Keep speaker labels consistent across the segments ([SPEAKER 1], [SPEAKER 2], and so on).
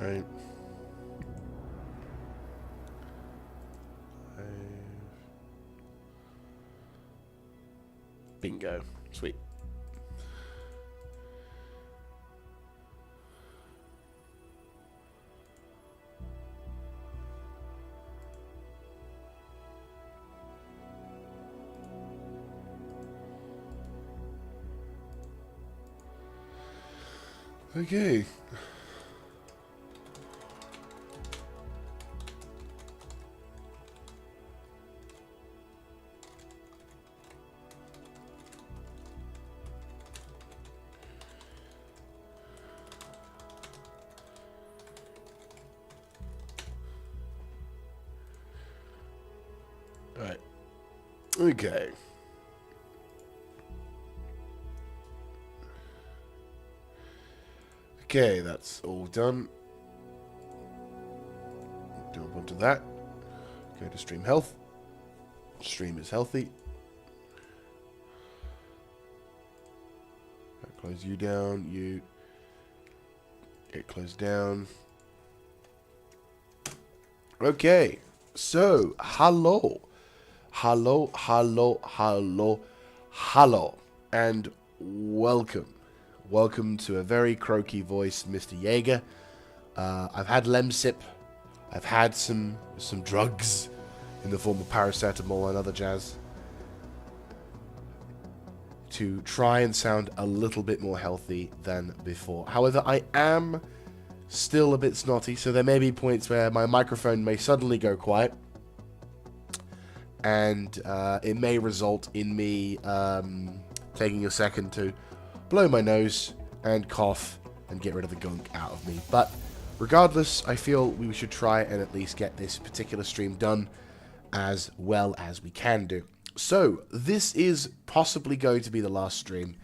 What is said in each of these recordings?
[SPEAKER 1] Right. Bingo. Sweet. Okay. Right. Okay. Okay, that's all done. Jump onto that. Go to stream health. Stream is healthy. Close you down. You get closed down. Okay. So, hello. Hello, hello, hello, hello. And welcome. Welcome to a very croaky voice, Mr. Jaeger. I've had Lemsip. I've had some drugs in the form of paracetamol and other jazz to try and sound a little bit more healthy than before. However, I am still a bit snotty, so there may be points where my microphone may suddenly go quiet, and it may result in me taking a second to blow my nose and cough and get rid of the gunk out of me. But regardless, I feel we should try and at least get this particular stream done as well as we can do. So, this is possibly going to be the last stream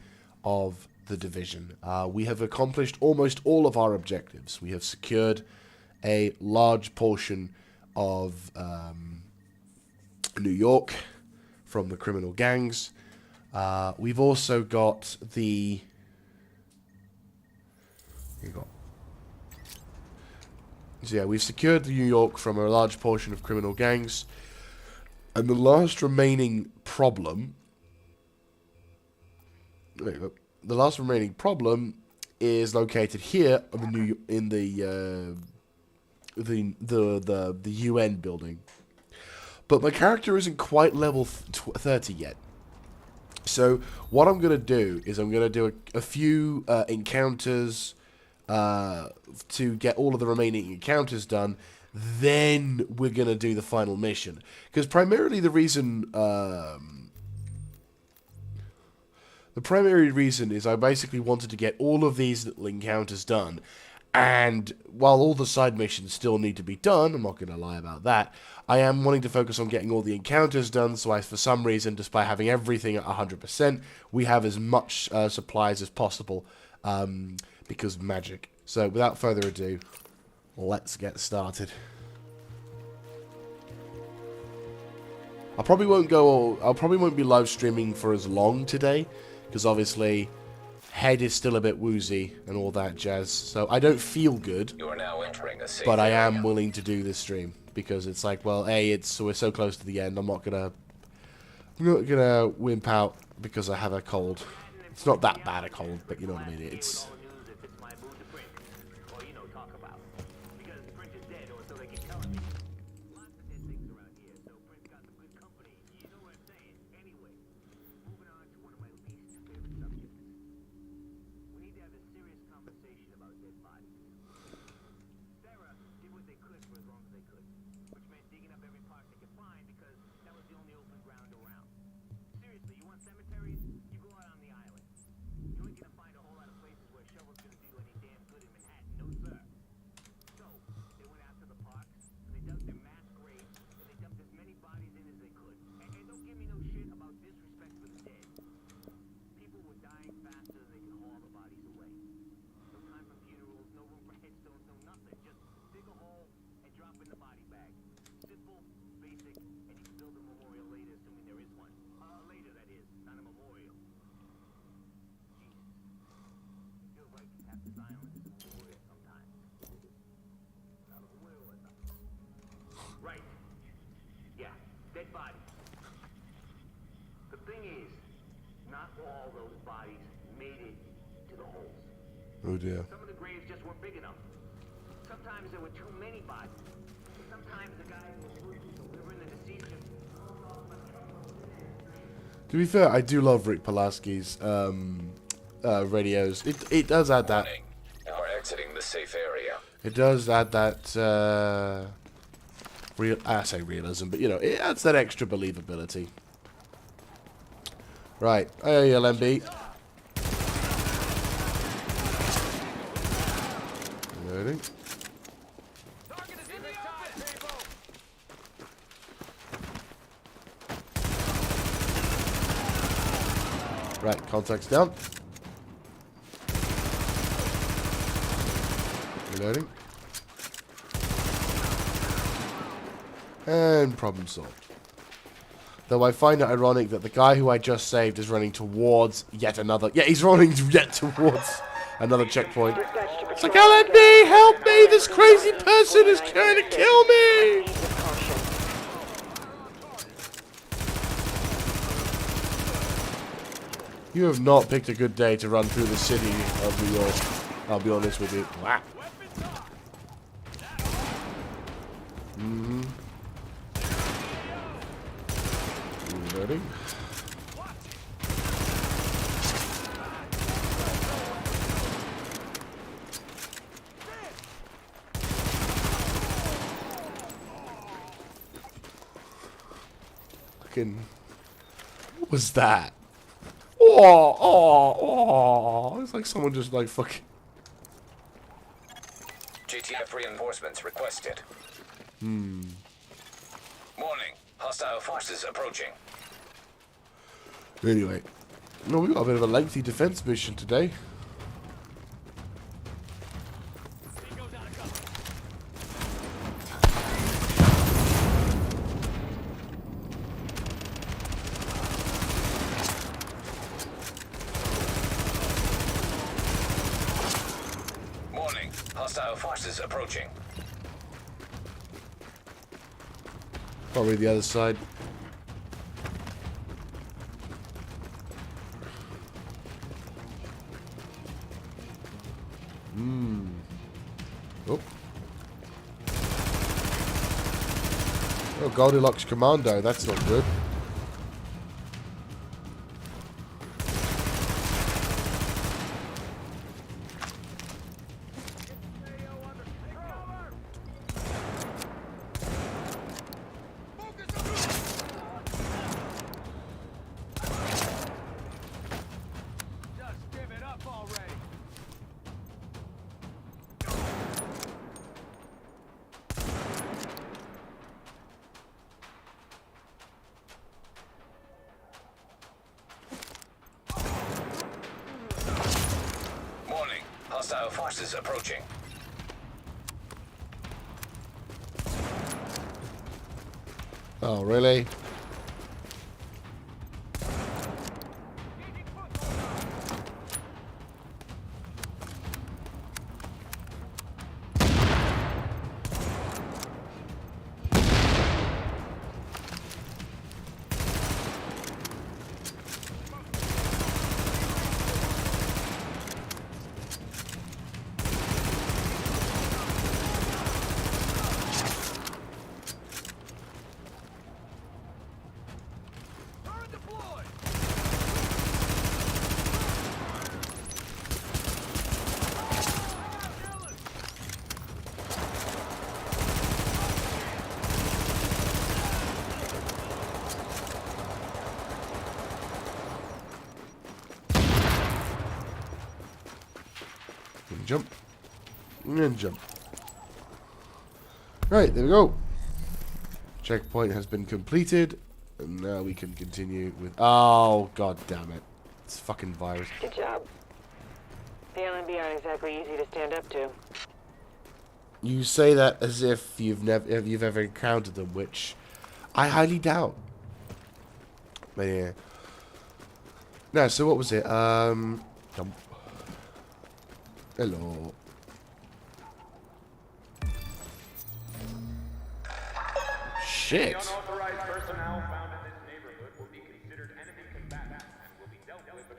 [SPEAKER 1] of the Division. We have accomplished almost all of our objectives. We have secured a large portion of New York from the criminal gangs. We've also got the... So yeah, we've secured New York from a large portion of criminal gangs. And the last remaining problem... There you go. The last remaining problem is located here in the UN building. But my character isn't quite level 30 yet. So what I'm going to do is I'm going to do a few encounters to get all of the remaining encounters done. Then we're going to do the final mission. Because primarily the reason... The primary reason is I basically wanted to get all of these little encounters done, and while all the side missions still need to be done, I'm not going to lie about that, I am wanting to focus on getting all the encounters done, so I, for some reason, despite having everything at 100%, we have as much supplies as possible, because of magic. So, without further ado, let's get started. I probably won't be live streaming for as long today, because obviously, head is still a bit woozy and all that jazz. So I don't feel good,
[SPEAKER 2] You are now entering a safe
[SPEAKER 1] but I
[SPEAKER 2] area.
[SPEAKER 1] am willing to do this stream because it's like, well, we're so close to the end. I'm not gonna wimp out because I have a cold. It's not that bad a cold, but you know what I mean. It's...
[SPEAKER 2] all those bodies made it to the holes.
[SPEAKER 1] Oh dear.
[SPEAKER 2] Some of the graves just weren't big enough. Sometimes there were too many bodies. Sometimes the guy who was delivering the deceased just...
[SPEAKER 1] To be fair, I do love Rick Pulaski's radios. It does add that.
[SPEAKER 3] Warning. We're exiting the safe area.
[SPEAKER 1] It does add that I say realism, but you know, it adds that extra believability. Right, hey LMB. Loading. Right, contacts down. Reloading. And problem solved. Though I find it ironic that the guy who I just saved is running towards yet another... Yeah, he's running yet towards another checkpoint. It's like, LMB, help me! This crazy person is trying to kill me! You have not picked a good day to run through the city of New York. I'll be honest with you. Wow. Reloading. Fucking... What was that? Oh. It's like someone just like fucking...
[SPEAKER 3] GTF reinforcements requested. Warning. Hostile forces approaching.
[SPEAKER 1] Anyway. No, we got a bit of a lengthy defense mission today.
[SPEAKER 3] Warning. Hostile forces approaching.
[SPEAKER 1] Probably the other side. Oh. Oh, Goldilocks Commando. That's not good.
[SPEAKER 3] Hostile forces approaching.
[SPEAKER 1] Oh, really? Jump. And jump. Right, there we go. Checkpoint has been completed. And now we can continue with... Oh, god damn it. It's fucking virus.
[SPEAKER 4] Good job. The LMB aren't exactly easy to stand up to.
[SPEAKER 1] You say that as if you've ever encountered them, which I highly doubt. But yeah. No, so what was it? Jump. Hello. Shit.
[SPEAKER 5] Unauthorized personnel found in this neighborhood will be considered enemy combatants and will be dealt with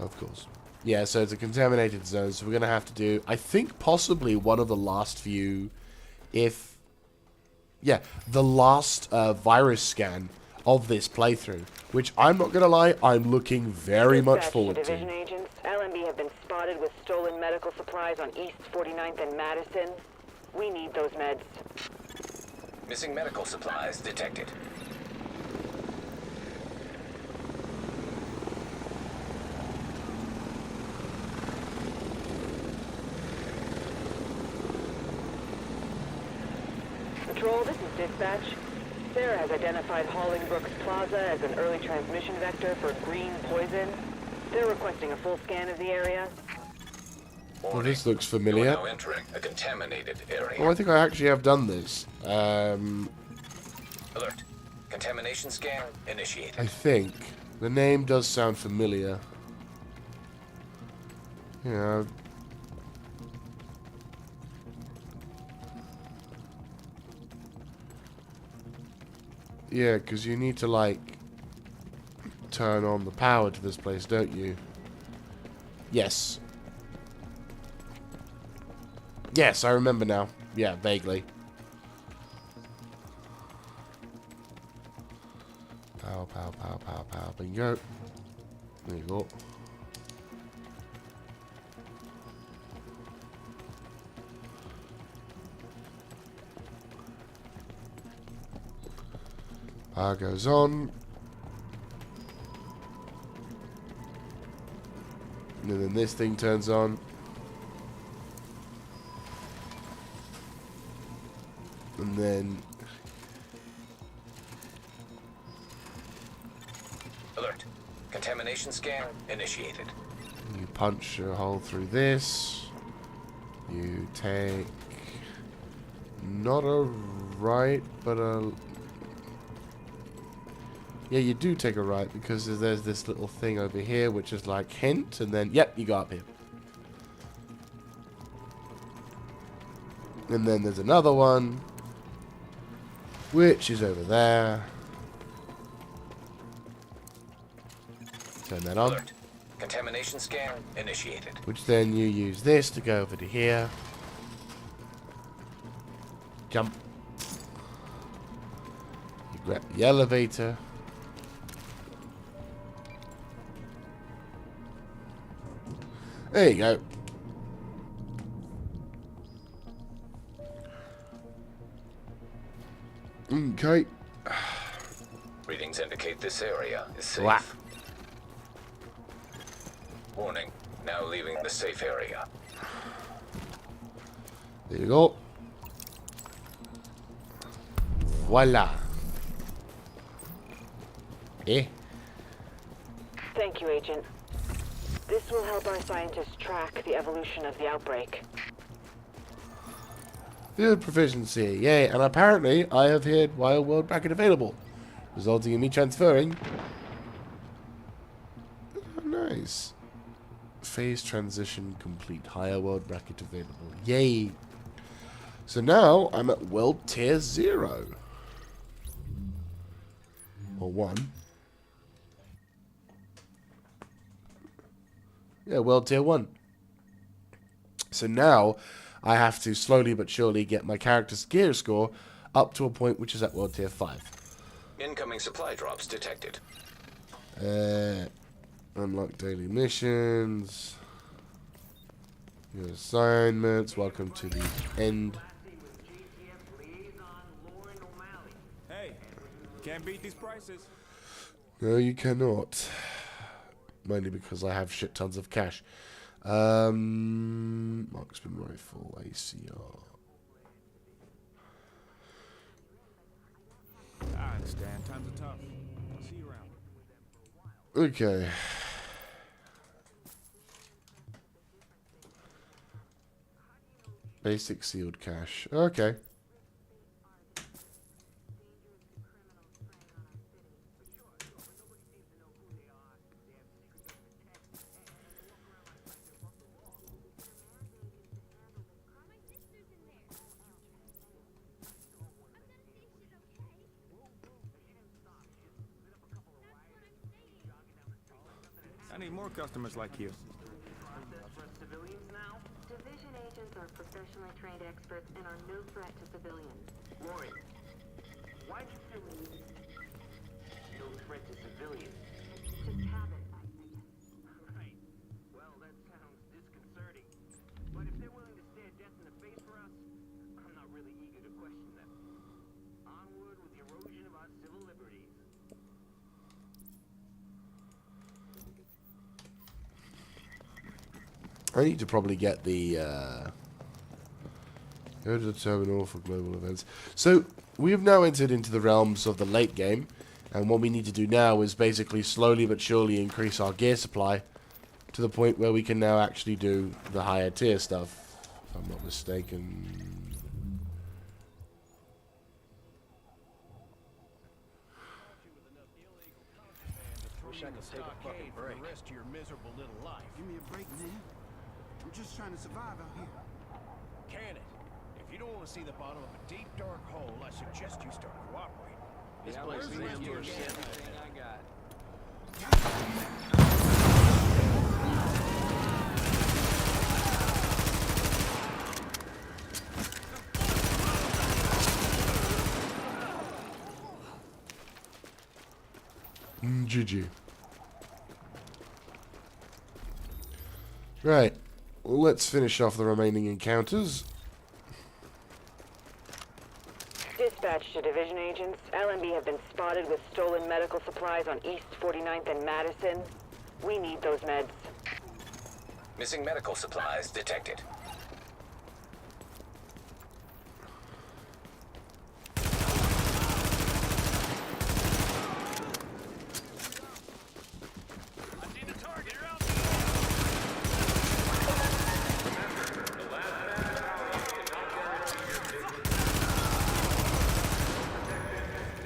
[SPEAKER 1] Of course. Yeah, so it's a contaminated zone, so we're going to have to do, I think, possibly one of the last few, if... Yeah, the last virus scan of this playthrough, which I'm not going to lie, I'm looking very much
[SPEAKER 4] Dispatch
[SPEAKER 1] forward
[SPEAKER 4] division
[SPEAKER 1] to.
[SPEAKER 4] agents. LMB have been spotted with stolen medical supplies on East 49th and Madison. We need those meds.
[SPEAKER 3] Missing medical supplies detected.
[SPEAKER 4] Patrol, this is dispatch. Sarah has identified Hollingbrooks Plaza as an early transmission vector for green poison. They're requesting a full scan of the area.
[SPEAKER 1] Well, this looks
[SPEAKER 3] You are
[SPEAKER 1] familiar.
[SPEAKER 3] now entering a contaminated area.
[SPEAKER 1] Oh, I think I actually have done this.
[SPEAKER 3] Alert. Contamination scan initiated.
[SPEAKER 1] I think. The name does sound familiar. Yeah. Yeah, because you need to, like, turn on the power to this place, don't you? Yes. Yes, I remember now. Yeah, vaguely. Pow, pow, pow, pow, pow. Bingo. There you go. Power goes on. And then this thing turns on. And then...
[SPEAKER 3] Alert. Contamination scan initiated.
[SPEAKER 1] You punch a hole through this. You take... Not a right, but a... Yeah, you do take a right, because there's this little thing over here, which is like hint, and then... Yep, you go up here. And then there's another one, which is over there. Turn that on.
[SPEAKER 3] Alert. Contamination scan initiated.
[SPEAKER 1] Which then you use this to go over to here. Jump. You grab the elevator. There you go. Okay.
[SPEAKER 3] Readings indicate this area is safe.
[SPEAKER 1] Wow.
[SPEAKER 3] Warning. Now leaving the safe area.
[SPEAKER 1] There you go. Voila. Eh?
[SPEAKER 4] Thank you, Agent. This will help our scientists track the evolution of the outbreak.
[SPEAKER 1] Field proficiency. Yay. And apparently I have hit Wild World Bracket available, resulting in me transferring. Oh, nice. Phase transition complete. Higher world bracket available. Yay. So now I'm at world tier 0. Or 1. Yeah, world tier 1. So now I have to slowly but surely get my character's gear score up to a point which is at world tier 5.
[SPEAKER 3] Incoming supply drops detected.
[SPEAKER 1] Unlock daily missions. Your assignments. Welcome to the end.
[SPEAKER 5] Hey, can't beat these prices.
[SPEAKER 1] No, you cannot. Mainly because I have shit tons of cash. Marksman rifle, ACR.
[SPEAKER 5] I understand. Times are tough. I'll see you around.
[SPEAKER 1] Okay. Basic sealed cache. Okay.
[SPEAKER 5] I need more customers like you.
[SPEAKER 2] Process for civilians now?
[SPEAKER 6] Division agents are professionally trained experts and are no threat to civilians.
[SPEAKER 2] Roy, why'd you feel the need? No threat to civilians.
[SPEAKER 6] Just habit, I guess.
[SPEAKER 2] Right. Well, that sounds disconcerting. But if they're willing to stare death in the face for us, I'm not really eager to question them. Onward with the erosion of our civil liberties.
[SPEAKER 1] I need to probably get the, go to the terminal for global events. So, we have now entered into the realms of the late game, and what we need to do now is basically slowly but surely increase our gear supply to the point where we can now actually do the higher tier stuff, if I'm not mistaken.
[SPEAKER 7] Wish I could take a fucking break. The rest of your miserable little life.
[SPEAKER 8] Give me a break, man. I'm just trying to survive out here.
[SPEAKER 7] Can it? If you don't want to see the bottom of a deep, dark hole, I suggest you start cooperating. This place is damn near everything I got.
[SPEAKER 1] GG. Right. Let's finish off the remaining encounters.
[SPEAKER 4] Dispatch to division agents. LMB have been spotted with stolen medical supplies on East 49th and Madison. We need those meds.
[SPEAKER 3] Missing medical supplies detected.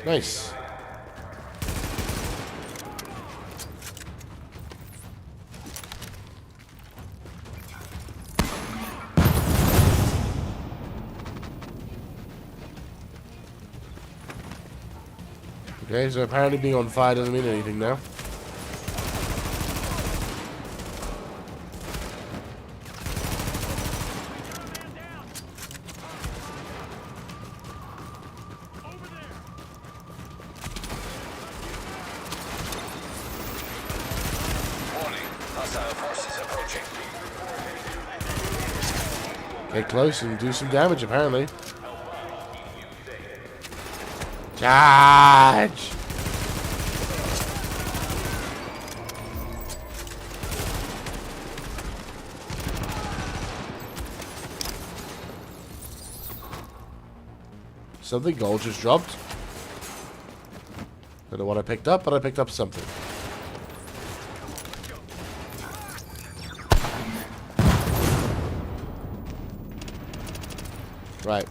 [SPEAKER 1] Nice. Okay, so apparently being on fire doesn't mean anything now.
[SPEAKER 3] Hostile forces approaching.
[SPEAKER 1] Get close and do some damage, apparently. Charge! Something gold just dropped. Don't know what I picked up, but I picked up something. Right.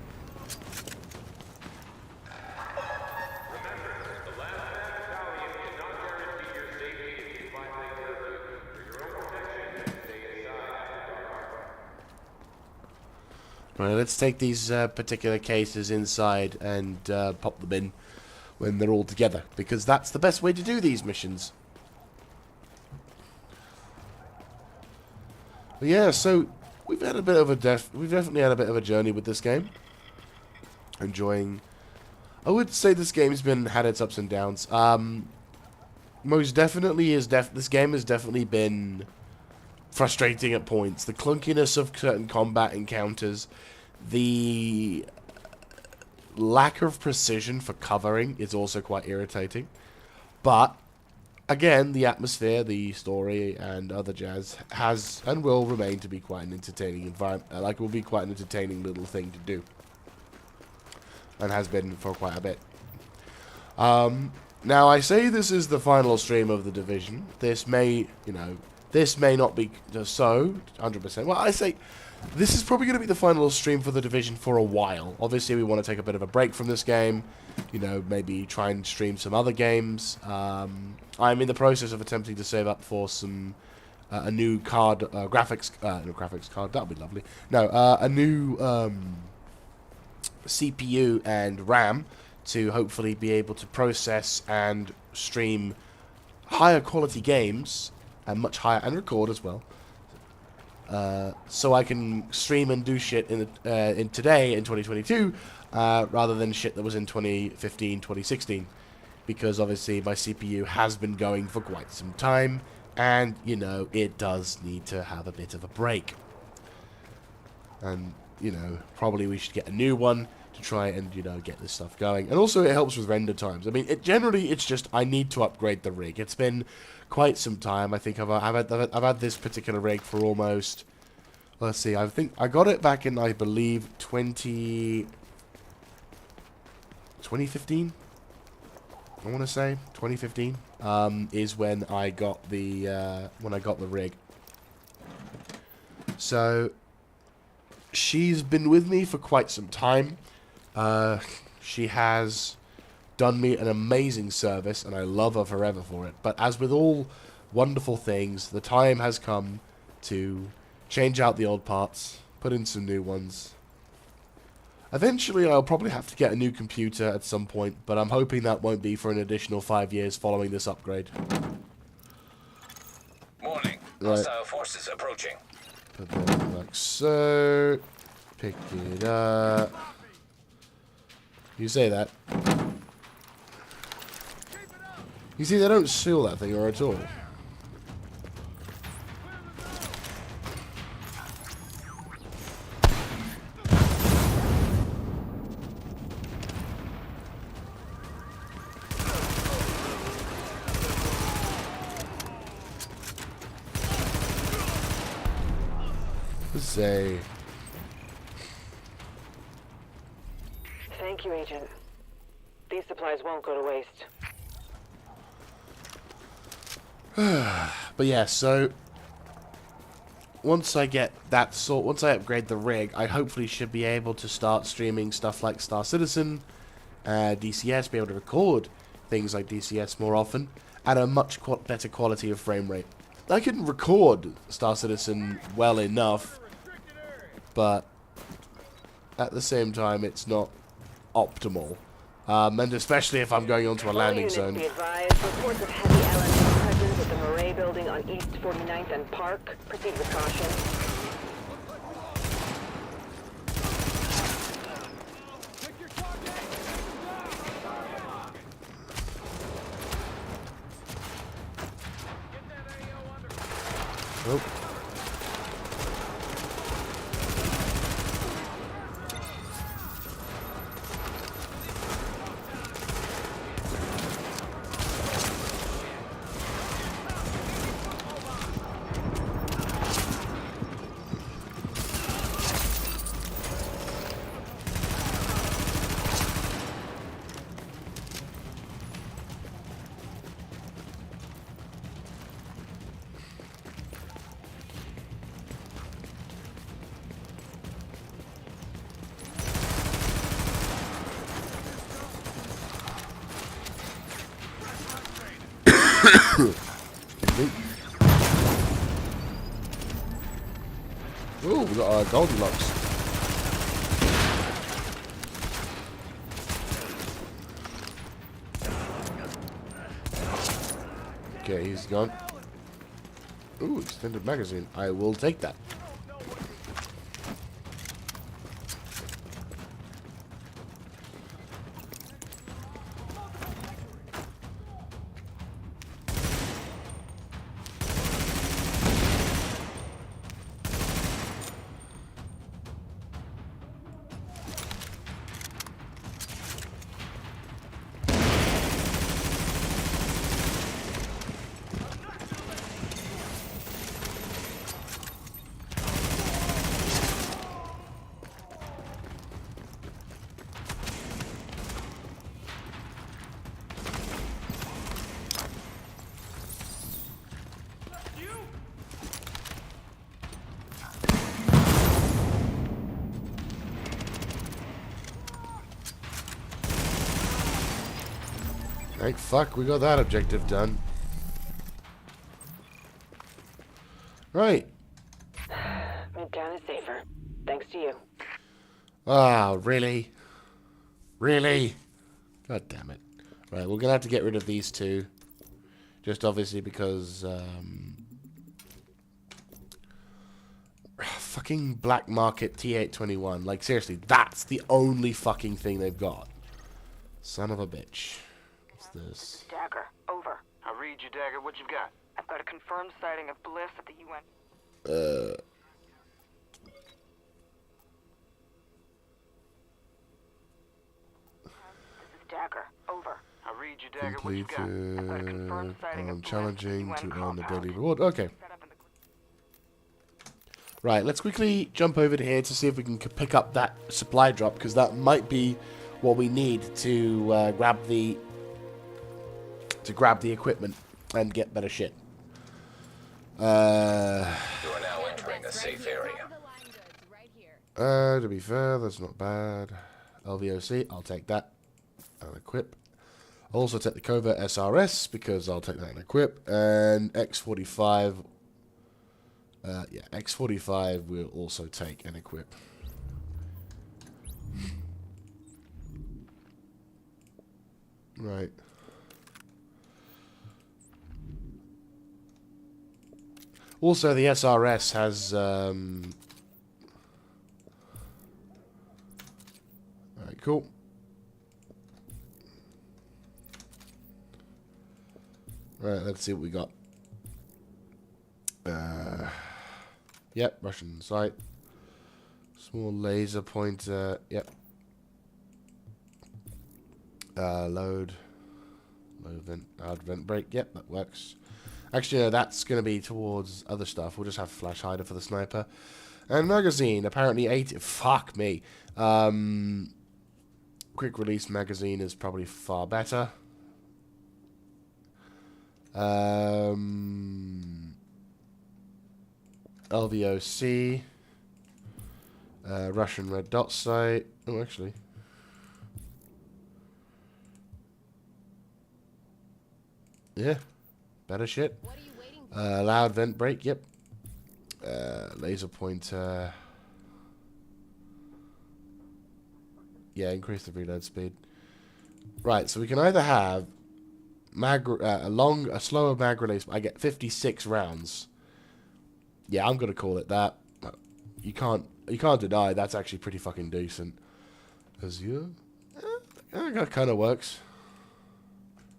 [SPEAKER 1] Right, let's take these particular cases inside and pop them in when they're all together, because that's the best way to do these missions. But yeah, so we've had a bit of a we've definitely had a bit of a journey with this game. Enjoying. I would say this game's had its ups and downs. Most definitely this game has definitely been frustrating at points. The clunkiness of certain combat encounters, the lack of precision for covering is also quite irritating. But again, the atmosphere, the story, and other jazz has and will remain to be quite an entertaining environment. Like, will be quite an entertaining little thing to do, and has been for quite a bit. Now, I say this is the final stream of The Division. This may, this may not be so 100%. Well, I say this is probably going to be the final stream for The Division for a while. Obviously, we want to take a bit of a break from this game. Maybe try and stream some other games. I'm in the process of attempting to save up for some a new card, graphics card. That would be lovely. No, a new CPU and RAM to hopefully be able to process and stream higher quality games and much higher, and record as well. So I can stream and do shit in today in 2022 rather than shit that was in 2015, 2016, because obviously my CPU has been going for quite some time, and you know it does need to have a bit of a break. And you know, probably we should get a new one to try and, you know, get this stuff going. And also it helps with render times. I mean, it's just I need to upgrade the rig. It's been quite some time. I think I've had this particular rig for almost, let's see, I think I got it back in, I believe, 2015. I want to say 2015 is when I got the rig. So she's been with me for quite some time. She has done me an amazing service, and I love her forever for it. But as with all wonderful things, the time has come to change out the old parts, put in some new ones. Eventually, I'll probably have to get a new computer at some point, but I'm hoping that won't be for an additional 5 years following this upgrade.
[SPEAKER 3] Morning.
[SPEAKER 1] Right.
[SPEAKER 3] Hostile forces approaching.
[SPEAKER 1] Put that like so. Pick it up. You say that. You see, they don't seal that thing or at all. Say.
[SPEAKER 4] Thank you, Agent. These supplies won't go to waste.
[SPEAKER 1] But yeah, so once I get that once I upgrade the rig, I hopefully should be able to start streaming stuff like Star Citizen, DCS, be able to record things like DCS more often at a much better quality of frame rate. I can record Star Citizen well enough, but at the same time, it's not optimal. And especially if I'm going onto a landing zone.
[SPEAKER 4] Be advised, reports of heavy LMG presence at the Murray building on East 49th and Park. Proceed with caution.
[SPEAKER 1] Oh. Oh, we got our Goldilocks. Okay, he's gone. Ooh, extended magazine. I will take that. Thank fuck we got that objective done. Right.
[SPEAKER 4] Midtown is safer. Thanks to you.
[SPEAKER 1] Ah, really? Really? God damn it. Right, we're gonna have to get rid of these two. Just obviously because, fucking black market T821. Like, seriously, that's the only fucking thing they've got. Son of a bitch. What's this?
[SPEAKER 4] Dagger, over.
[SPEAKER 7] I read you, Dagger. What you've got?
[SPEAKER 4] I've got a confirmed sighting of Bliss at the UN. This is Dagger, over.
[SPEAKER 7] I read you, Dagger. What you've got?
[SPEAKER 4] I've got a confirmed sighting of Bliss
[SPEAKER 1] Challenging
[SPEAKER 4] at the
[SPEAKER 1] to
[SPEAKER 4] UN
[SPEAKER 1] earn the daily
[SPEAKER 4] compound.
[SPEAKER 1] reward. Okay.
[SPEAKER 4] Set up in the...
[SPEAKER 1] Right, let's quickly jump over to here to see if we can pick up that supply drop, because that might be what we need to grab the equipment and get better shit.
[SPEAKER 3] You are now entering a safe area.
[SPEAKER 1] To be fair, that's not bad. LVOC, I'll take that and equip. I'll also take the Covert SRS because I'll take that and equip. And X45. Yeah, X45 we'll also take and equip. Right. Also, the SRS has... Alright, cool. Right, let's see what we got. Yep, Russian sight. Small laser pointer. Yep. Load vent, hard vent brake. Yep, that works. Actually, no, that's going to be towards other stuff. We'll just have flash hider for the sniper. And magazine, apparently 80. Fuck me. Quick release magazine is probably far better. LVOC. Russian red dot sight. Oh, actually. Yeah. Better shit. Loud vent brake. Yep. Laser pointer. Yeah, increase the reload speed. Right, so we can either have a slower mag release. I get 56 rounds. Yeah, I'm gonna call it that. You can't deny that's actually pretty fucking decent. Cause that kind of works.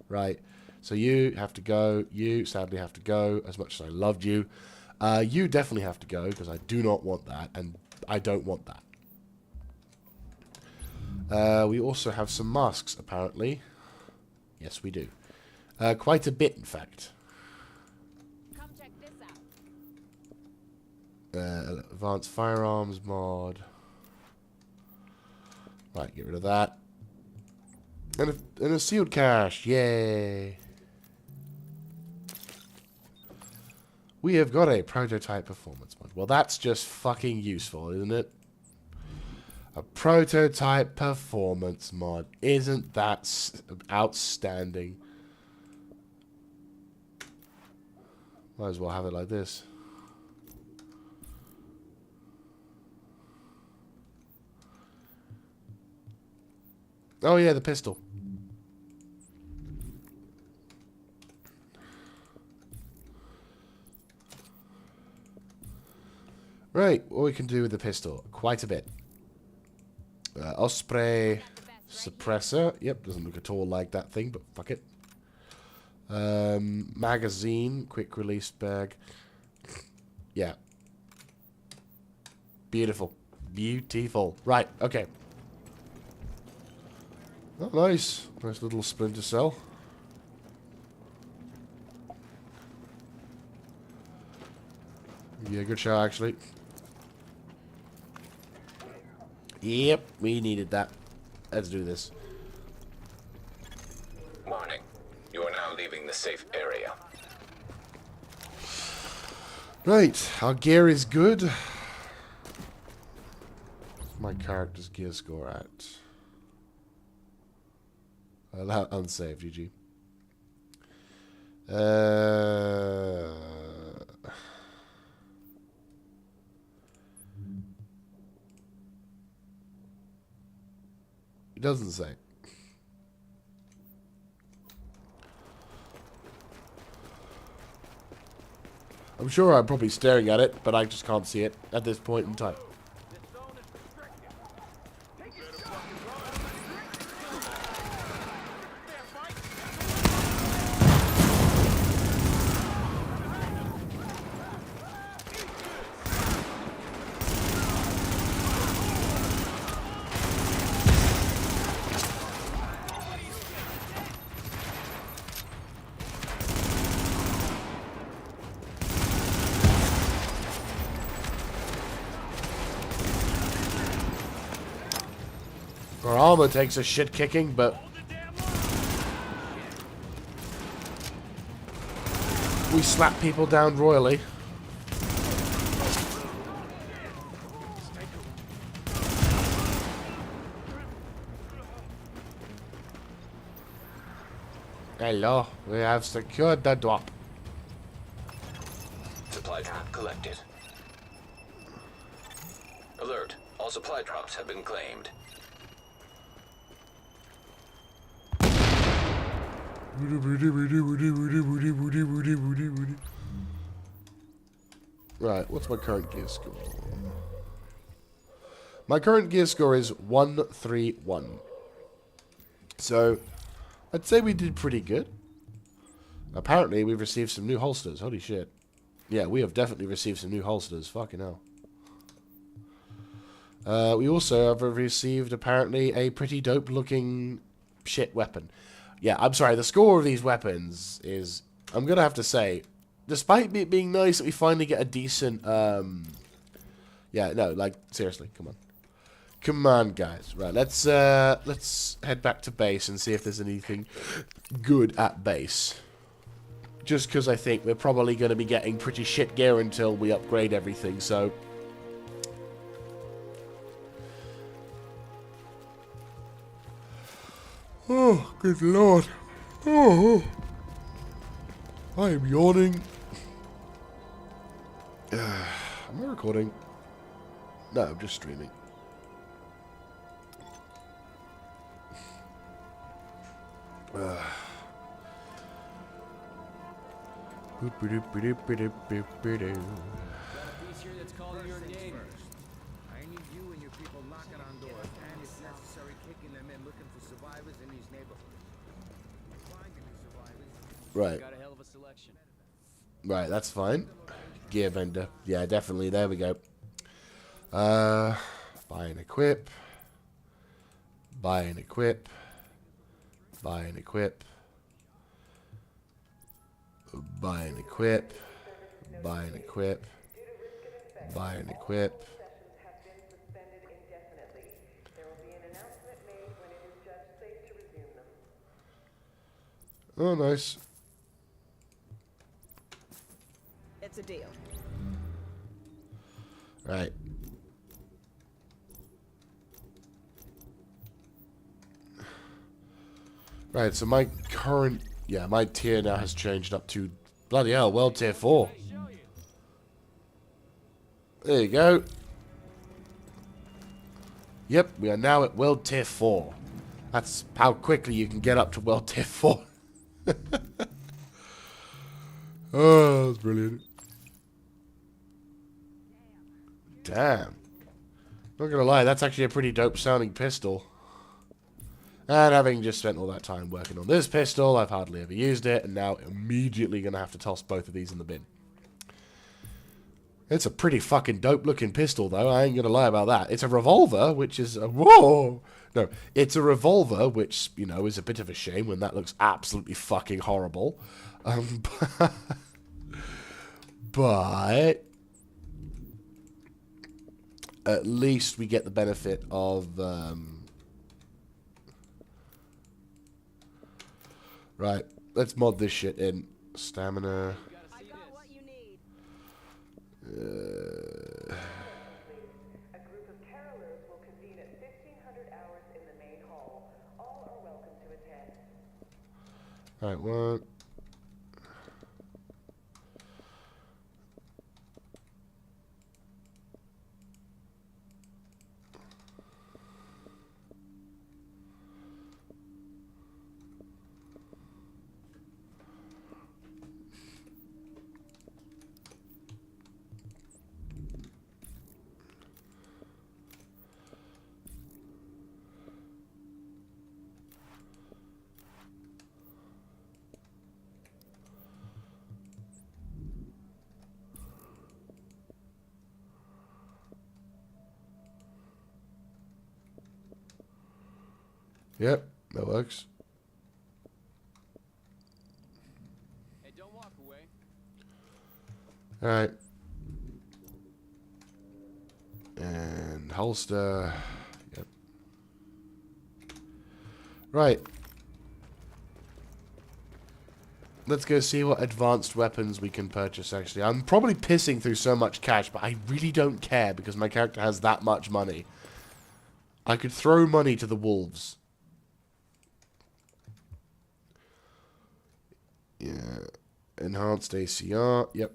[SPEAKER 1] Right, so you have to go. You sadly have to go. As much as I loved you, you definitely have to go because I do not want that, and I don't want that. We also have some masks, apparently. Yes, we do. Quite a bit, in fact.
[SPEAKER 9] Come check this out.
[SPEAKER 1] Advanced firearms mod. Right, get rid of that. And a sealed cache. Yay. We have got a prototype performance mod. Well, that's just fucking useful, isn't it? A prototype performance mod. Isn't that outstanding? Might as well have it like this. Oh yeah, the pistol. Right, what we can do with the pistol. Quite a bit. Osprey suppressor. Yep, doesn't look at all like that thing, but fuck it. Magazine, quick release bag. Yeah. Beautiful. Beautiful. Right, okay. Oh, nice. Nice little splinter cell. Yeah, good shot, actually. Yep, we needed that. Let's do this.
[SPEAKER 3] Warning. You are now leaving the safe area.
[SPEAKER 1] Right, our gear is good. What's my character's gear score at? Unsaved, GG. It doesn't say. I'm sure I'm probably staring at it, but I just can't see it at this point in time. Our armor takes a shit kicking, but we slap people down royally. Hello, we have secured the drop.
[SPEAKER 3] Supply drop collected. Alert. All supply drops have been claimed.
[SPEAKER 1] Right, what's my current gear score? My current gear score is 131. So, I'd say we did pretty good. Apparently, we've received some new holsters. Holy shit. Yeah, we have definitely received some new holsters. Fucking hell. We also have received, apparently, a pretty dope-looking shit weapon. Yeah, I'm sorry, the score of these weapons is... I'm going to have to say, despite it being nice that we finally get a decent... yeah, no, like, seriously, come on. Come on, guys. Right, let's head back to base and see if there's anything good at base. Just because I think we're probably going to be getting pretty shit gear until we upgrade everything, so... Oh, good lord. Oh, I am yawning. Am I recording? No, I'm just streaming.
[SPEAKER 7] I need you and your people knocking on doors, and if necessary, kicking them in, looking for survivors in these neighborhoods. Finding the survivors.
[SPEAKER 1] Right.
[SPEAKER 2] Got a hell of a selection.
[SPEAKER 1] Right, that's fine. Gear vendor. Yeah, definitely. There we go. Buy and equip. Buy and equip. Buy and equip. Buy and equip. Buy and equip. Buy and equip. Oh, nice.
[SPEAKER 4] It's a deal.
[SPEAKER 1] Right. Right, so my current... Yeah, my tier now has changed up to... Bloody hell, World Tier 4. There you go. Yep, we are now at World Tier 4. That's how quickly you can get up to World Tier 4. Oh, that's brilliant. Damn. Not gonna lie, that's actually a pretty dope sounding pistol. And having just spent all that time working on this pistol, I've hardly ever used it, and now immediately gonna have to toss both of these in the bin. It's a pretty fucking dope looking pistol, though. I ain't gonna lie about that. It's a revolver, which is a... Whoa! No, it's a revolver, which, you know, is a bit of a shame when that looks absolutely fucking horrible. But... At least we get the benefit of... Right, let's mod this shit in. Stamina...
[SPEAKER 4] I got what you need. A group of carolers will convene at 1500 hours in the main hall. All are welcome to attend.
[SPEAKER 1] Alright, what? Yep, that works.
[SPEAKER 5] Hey, don't walk away.
[SPEAKER 1] Alright. And holster. Yep. Right. Let's go see what advanced weapons we can purchase, actually. I'm probably pissing through so much cash, but I really don't care because my character has that much money. I could throw money to the wolves. Yeah. Enhanced ACR. Yep.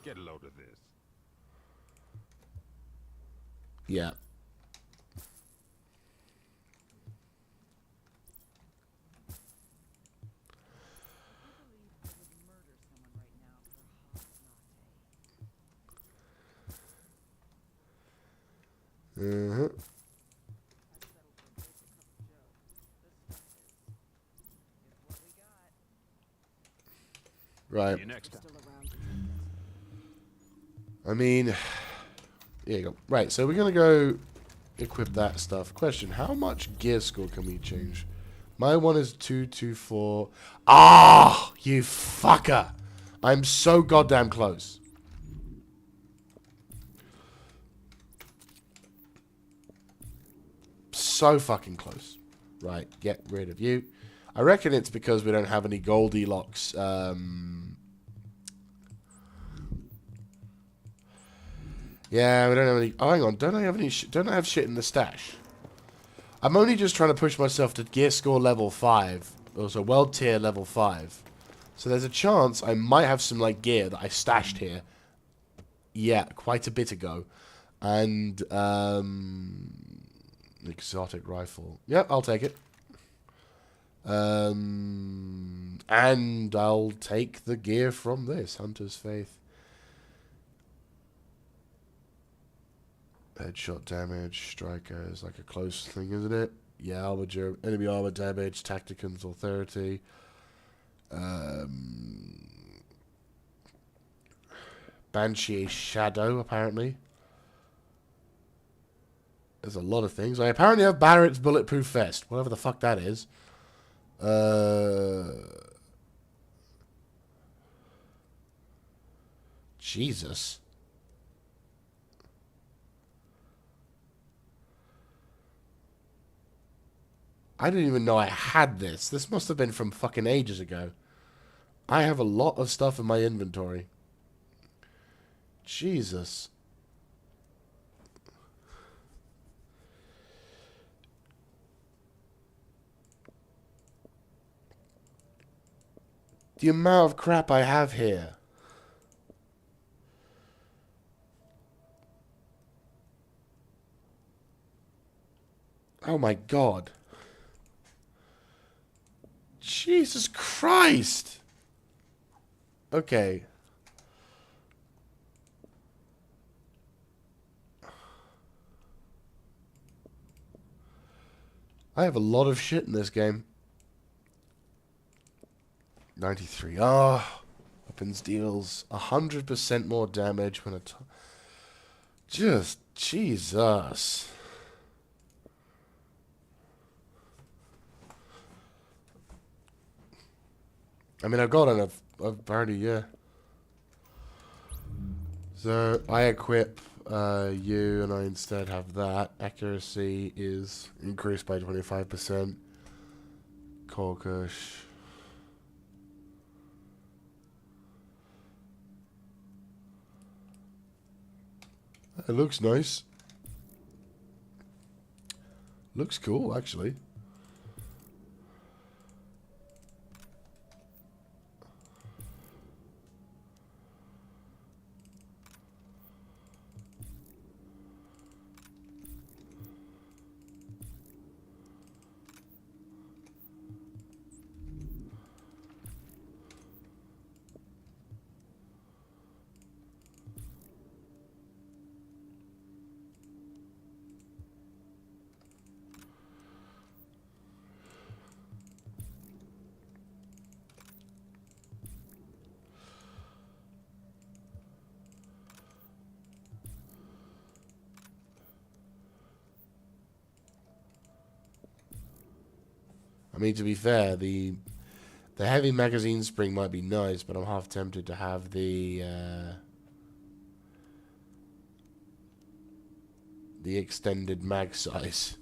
[SPEAKER 5] Get a load of this.
[SPEAKER 1] Yeah. Uh-huh. Right.
[SPEAKER 5] Next time.
[SPEAKER 1] I mean, here you go. Right, so we're going to go equip that stuff. Question, how much gear score can we change? My one is 224. Ah, you fucker. I'm so goddamn close. So fucking close. Right, get rid of you. I reckon it's because we don't have any Goldilocks. Yeah, we don't have any. Oh, hang on. Don't I have any? Don't I have shit in the stash? I'm only just trying to push myself to gear score level 5. Also, world tier level 5. So there's a chance I might have some like gear that I stashed here. Yeah, quite a bit ago. And exotic rifle. Yep, I'll take it. And I'll take the gear from this Hunter's Faith. Headshot damage, striker is like a close thing, isn't it? Yeah, armor, enemy armor damage, tacticans authority. Banshee Shadow, apparently. There's a lot of things. I apparently have Barrett's Bulletproof Vest, whatever the fuck that is. Jesus. I didn't even know I had this. This must have been from fucking ages ago. I have a lot of stuff in my inventory. Jesus. The amount of crap I have here. Oh my god. Jesus Christ. Okay. I have a lot of shit in this game. 93. Ah. Weapons deals 100% more damage when just Jesus. I mean, I've got enough. I've already, yeah. So I equip you, and I instead have that. Accuracy is increased by 25%. Corkush. It looks nice. Looks cool, actually. I mean, to be fair, the heavy magazine spring might be nice, but I'm half tempted to have the extended mag size.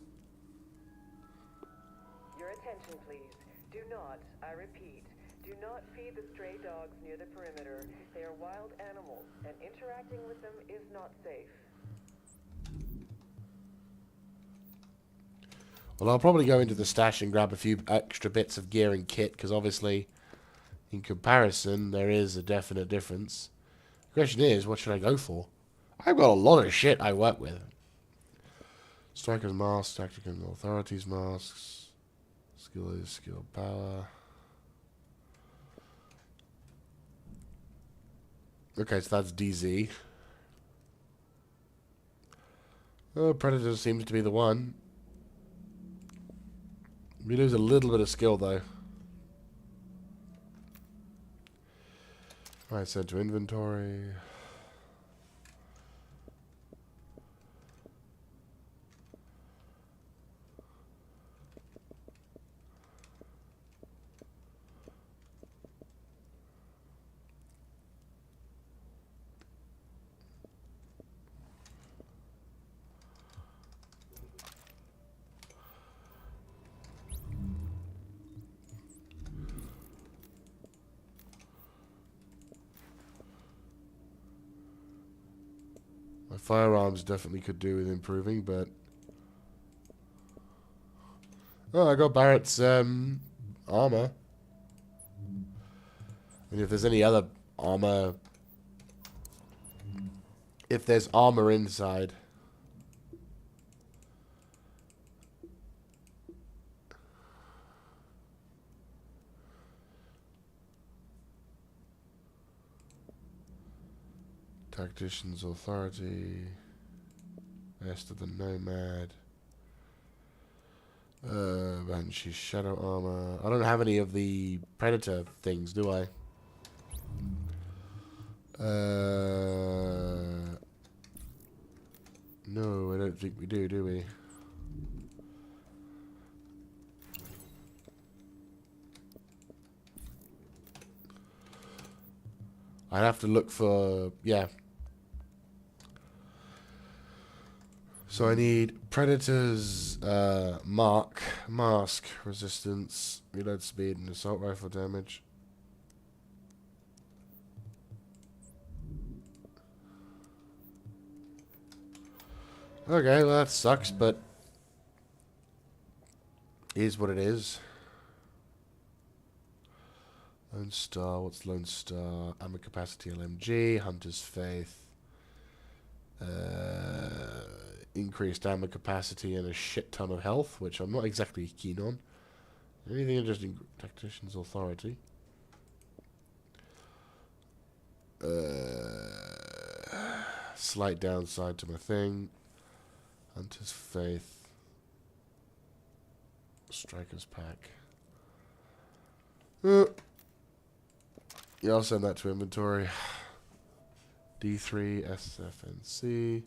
[SPEAKER 4] Your attention, please. Do not, I repeat, do not feed the stray dogs near the perimeter. They are wild animals, and interacting with them is not safe.
[SPEAKER 1] Well, I'll probably go into the stash and grab a few extra bits of gear and kit, because obviously, in comparison, there is a definite difference. The question is, what should I go for? I've got a lot of shit I work with. Striker's mask, tactical authorities masks, skill is skill power. Okay, so that's DZ. Oh, Predator seems to be the one. We lose a little bit of skill, though. Right, send to inventory. My firearms definitely could do with improving, but... Oh, I got Barrett's armor. I mean, if there's any other armor... If there's armor inside... Tactician's Authority... Best of the Nomad... Banshee Shadow Armor... I don't have any of the Predator things, do I? No, I don't think we do we? I'd have to look for... Yeah. So I need Predator's mask, resistance, reload speed, and assault rifle damage. Okay, well that sucks, but it is what it is. Lone Star, what's Lone Star? Ammo capacity LMG, Hunter's Faith. Increased ammo capacity and a shit ton of health, which I'm not exactly keen on. Anything interesting? Tactician's Authority. Slight downside to my thing. Hunter's Faith. Striker's Pack. Yeah, I'll send that to inventory. D3, SFNC.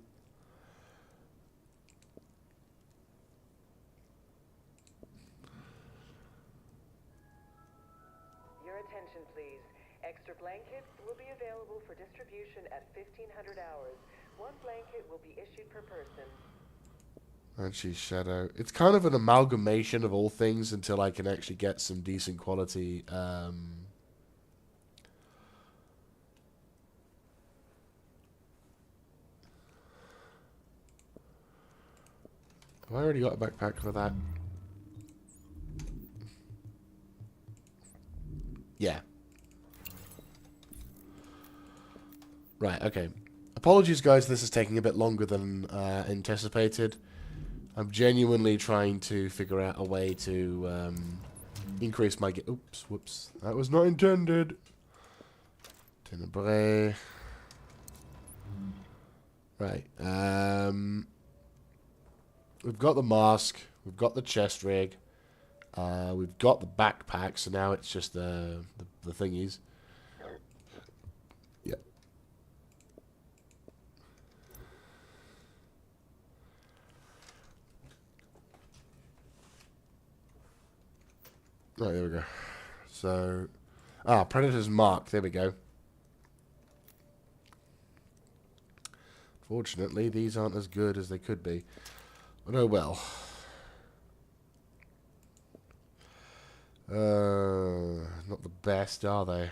[SPEAKER 4] Your attention, please. Extra blankets will be available for distribution at 1500 hours. One blanket will be issued per person.
[SPEAKER 1] Banshee Shadow. It's kind of an amalgamation of all things until I can actually get some decent quality. Have I already got a backpack for that? Yeah. Right, okay. Apologies, guys, this is taking a bit longer than anticipated. I'm genuinely trying to figure out a way to increase my... Oops, whoops. That was not intended. Tenebrae. Right. We've got the mask. We've got the chest rig. We've got the backpack, so now it's just the thingies. Yeah. Right, there we go. So, Predator's mark. There we go. Fortunately, these aren't as good as they could be. But oh well. Not the best, are they?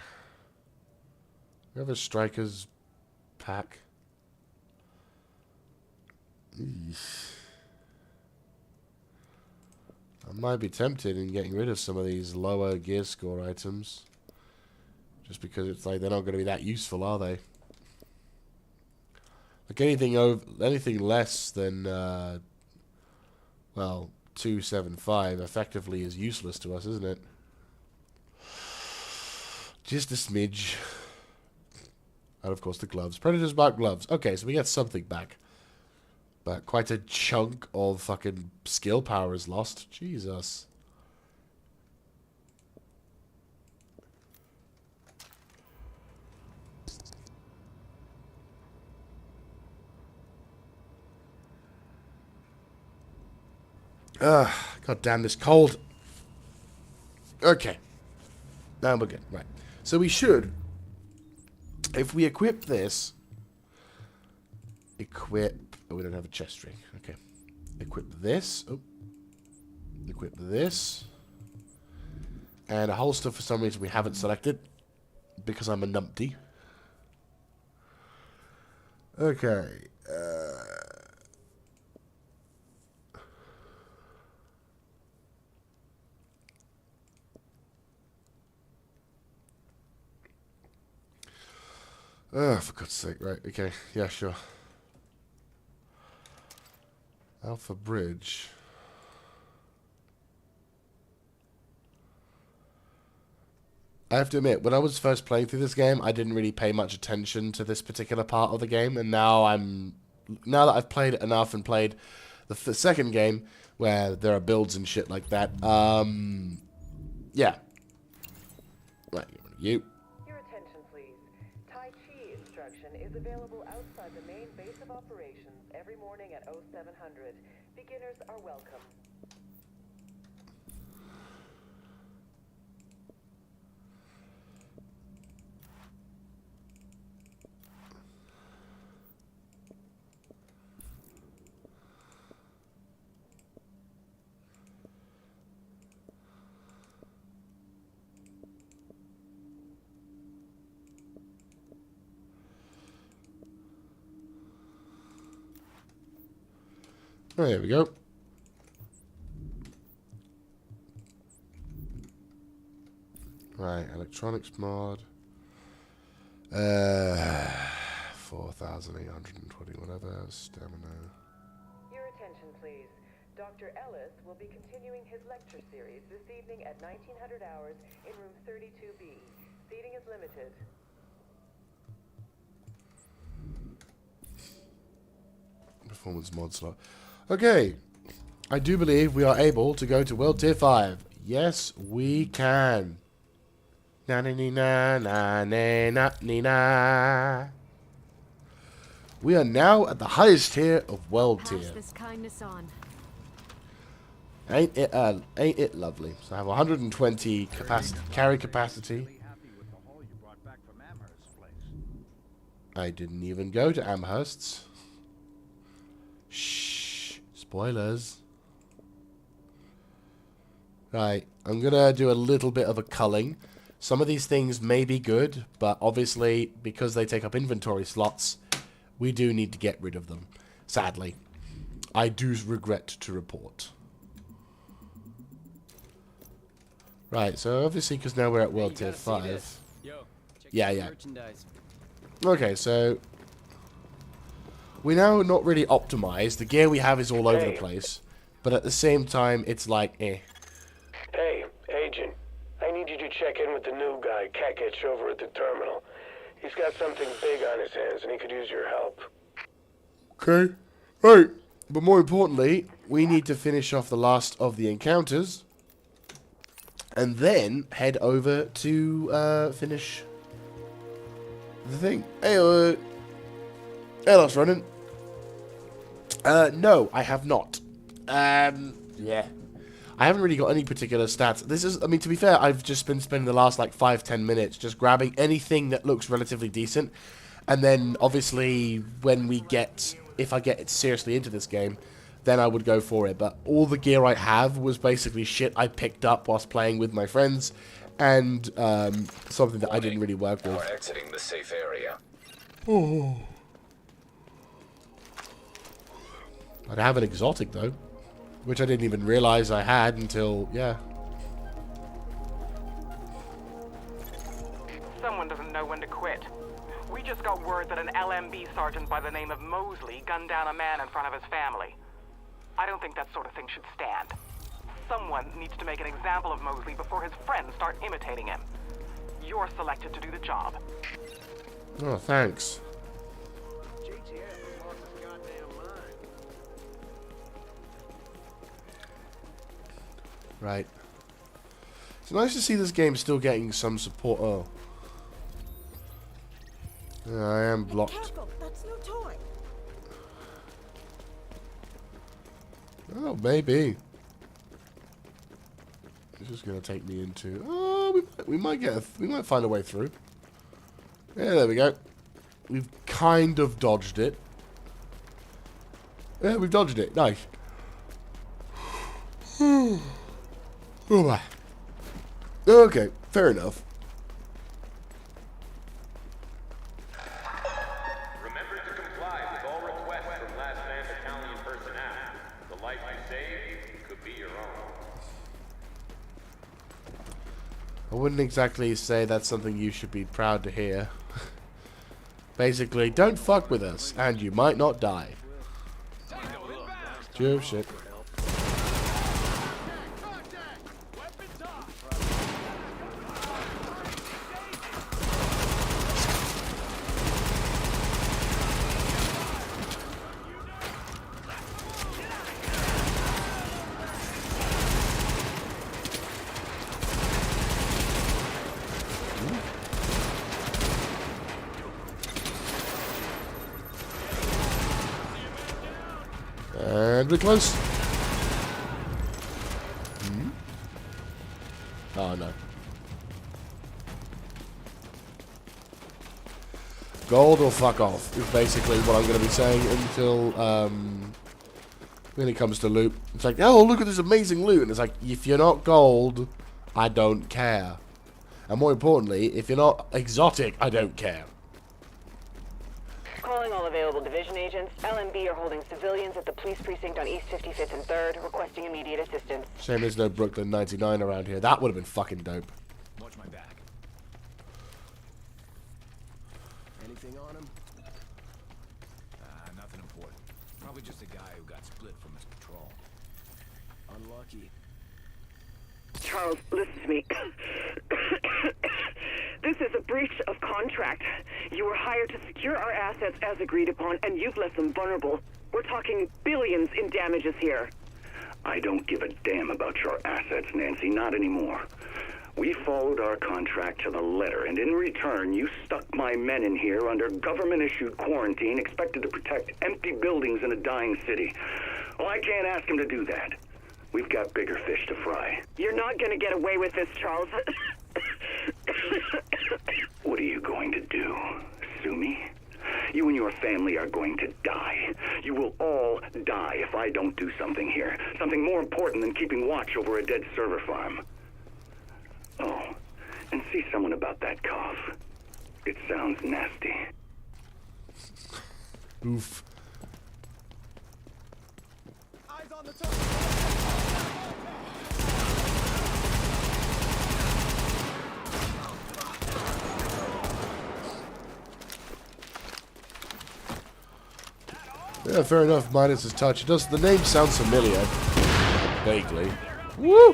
[SPEAKER 1] We have a striker's pack. Eesh. I might be tempted in getting rid of some of these lower gear score items. Just because it's like they're not going to be that useful, are they? Like anything less than, well, 275 effectively is useless to us, isn't it? Just a smidge. And of course the gloves. Predator's mark gloves. Okay, so we get something back. But quite a chunk of fucking skill power is lost. Jesus. God damn this cold. Okay. Now we're good. Right. So we should, if we equip this, oh, we don't have a chest ring. Okay. Equip this. Oh. Equip this. And a holster for some reason we haven't selected. Because I'm a numpty. Okay. Oh, for God's sake. Right, okay. Yeah, sure. Alpha Bridge. I have to admit, when I was first playing through this game, I didn't really pay much attention to this particular part of the game, and now that I've played it enough and played the second game, where there are builds and shit like that, yeah. Right, you.
[SPEAKER 4] Your attention, please. Tai Chi instruction is available outside the main base of operations every morning at 0700. Beginners are welcome.
[SPEAKER 1] Oh, there we go. Right, electronics mod. 4,820, whatever. Stamina.
[SPEAKER 4] Your attention, please. Dr. Ellis will be continuing his lecture series this evening at 1900 hours in room 32B. Seating is limited.
[SPEAKER 1] Performance mod slot. Okay. I do believe we are able to go to World Tier 5. Yes, we can. Na na na na na na na na. We are now at the highest tier of World
[SPEAKER 9] Pass
[SPEAKER 1] Tier.
[SPEAKER 9] this kindness on.
[SPEAKER 1] Ain't it lovely? So I have 120 carry capacity. I didn't even go to Amherst's. Shh. Spoilers. Right. I'm going to do a little bit of a culling. Some of these things may be good, but obviously, because they take up inventory slots, we do need to get rid of them. Sadly. I do regret to report. Right, so obviously, because now we're at World Tier 5.
[SPEAKER 5] Yo, check
[SPEAKER 1] Yeah,
[SPEAKER 5] out the
[SPEAKER 1] yeah.
[SPEAKER 5] merchandise.
[SPEAKER 1] Okay, so we're now not really optimized. The gear we have is all over the place. But at the same time, it's like, eh.
[SPEAKER 10] Hey, Agent. I need you to check in with the new guy, Kekich, over at the terminal. He's got something big on his hands, and he could use your help.
[SPEAKER 1] Okay. Right. But more importantly, we need to finish off the last of the encounters. And then head over to finish the thing. Hey, that's running. No, I have not. Yeah. I haven't really got any particular stats. This is, I mean, to be fair, I've just been spending the last, like, 5-10 minutes just grabbing anything that looks relatively decent. And then, obviously, when we get, if I get seriously into this game, then I would go for it. But all the gear I have was basically shit I picked up whilst playing with my friends. And something that I didn't really work with.
[SPEAKER 3] We're exiting the safe area.
[SPEAKER 1] Oh. I'd have an exotic, though. Which I didn't even realize I had until, yeah.
[SPEAKER 4] Someone doesn't know when to quit. We just got word that an LMB sergeant by the name of Mosley gunned down a man in front of his family. I don't think that sort of thing should stand. Someone needs to make an example of Mosley before his friends start imitating him. You're selected to do the job.
[SPEAKER 1] Oh, thanks. Right. It's nice to see this game still getting some support. Oh. Yeah, I am blocked.
[SPEAKER 9] Careful, that's no toy.
[SPEAKER 1] Oh, maybe. This is gonna take me into. Oh, we might find a way through. Yeah, there we go. We've kind of dodged it. Yeah, we've dodged it. Nice. Okay, fair enough.
[SPEAKER 11] Remember to comply with all requests from last man battalion personnel. The life you save could be your own.
[SPEAKER 1] I wouldn't exactly say that's something you should be proud to hear. Basically, don't fuck with us, and you might not die. Oh, shit. And we're close. Oh, no. Gold or fuck off is basically what I'm going to be saying until, when it comes to loot. It's like, oh, look at this amazing loot. And it's like, if you're not gold, I don't care. And more importantly, if you're not exotic, I don't care.
[SPEAKER 4] Calling all available division agents. LMB are holding civilians at the police precinct on East 55th and 3rd, requesting immediate assistance.
[SPEAKER 1] Shame there's no Brooklyn 99 around here. That would have been fucking dope.
[SPEAKER 7] Watch my back. Anything on him? Nothing important. Probably just a guy who got split from his patrol. Unlucky.
[SPEAKER 4] Charles, listen to me. This is a breach of contract. You were hired to secure our assets as agreed upon, and you've left them vulnerable. We're talking billions in damages here.
[SPEAKER 12] I don't give a damn about your assets, Nancy. Not anymore. We followed our contract to the letter, and in return, you stuck my men in here under government-issued quarantine, expected to protect empty buildings in a dying city. Well, I can't ask him to do that. We've got bigger fish to fry.
[SPEAKER 4] You're not gonna get away with this, Charles.
[SPEAKER 12] What are you going to do? Sue me? You and your family are going to die. You will all die if I don't do something here. Something more important than keeping watch over a dead server farm. Oh, and see someone about that cough. It sounds nasty.
[SPEAKER 1] Oof.
[SPEAKER 7] Eyes on the top.
[SPEAKER 1] Yeah, fair enough. Minus his touch. It does. The name sounds familiar. Vaguely. Woo!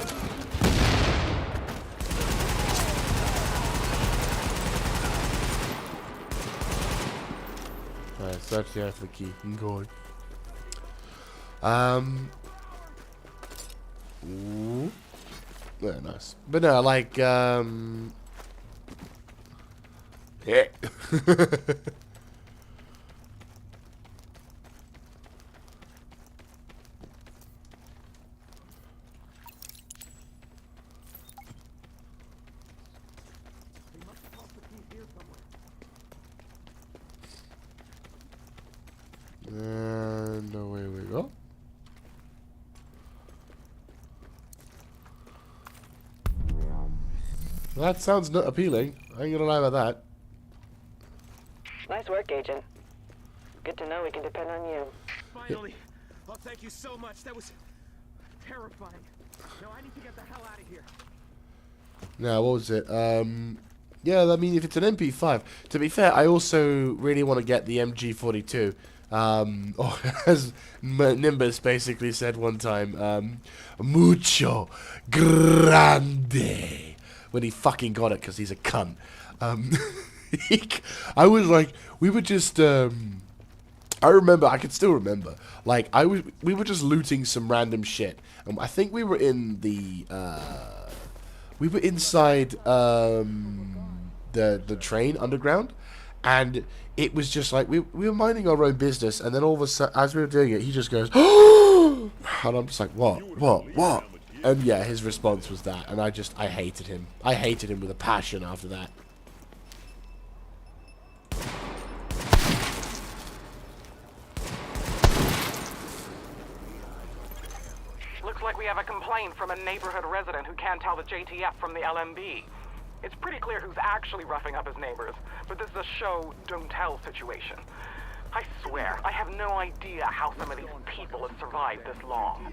[SPEAKER 1] Alright, search the eye for the key. Good. Ooh. Yeah, nice. But no, like, yeah. And away we go. That sounds not appealing. I ain't gonna lie about that.
[SPEAKER 4] Nice work, Agent. Good to know we can depend on you.
[SPEAKER 7] Finally! Oh, thank you so much. That was terrifying. Now I need to get the hell out of here.
[SPEAKER 1] Now, what was it? Yeah, I mean, if it's an MP5, to be fair, I also really want to get the MG42. Or as Nimbus basically said one time, mucho grande. When he fucking got it, because he's a cunt. I was like, we were just, I remember, I can still remember, like, we were just looting some random shit. I think we were in the, we were inside, the train underground, and it was just like, we were minding our own business, and then all of a sudden, as we were doing it, he just goes, and I'm just like, what? And yeah, his response was that, and I hated him. I hated him with a passion after that.
[SPEAKER 4] Looks like we have a complaint from a neighborhood resident who can't tell the JTF from the LMB. It's pretty clear who's actually roughing up his neighbors, but this is a show don't tell situation. I swear, I have no idea how some of these people have survived this long.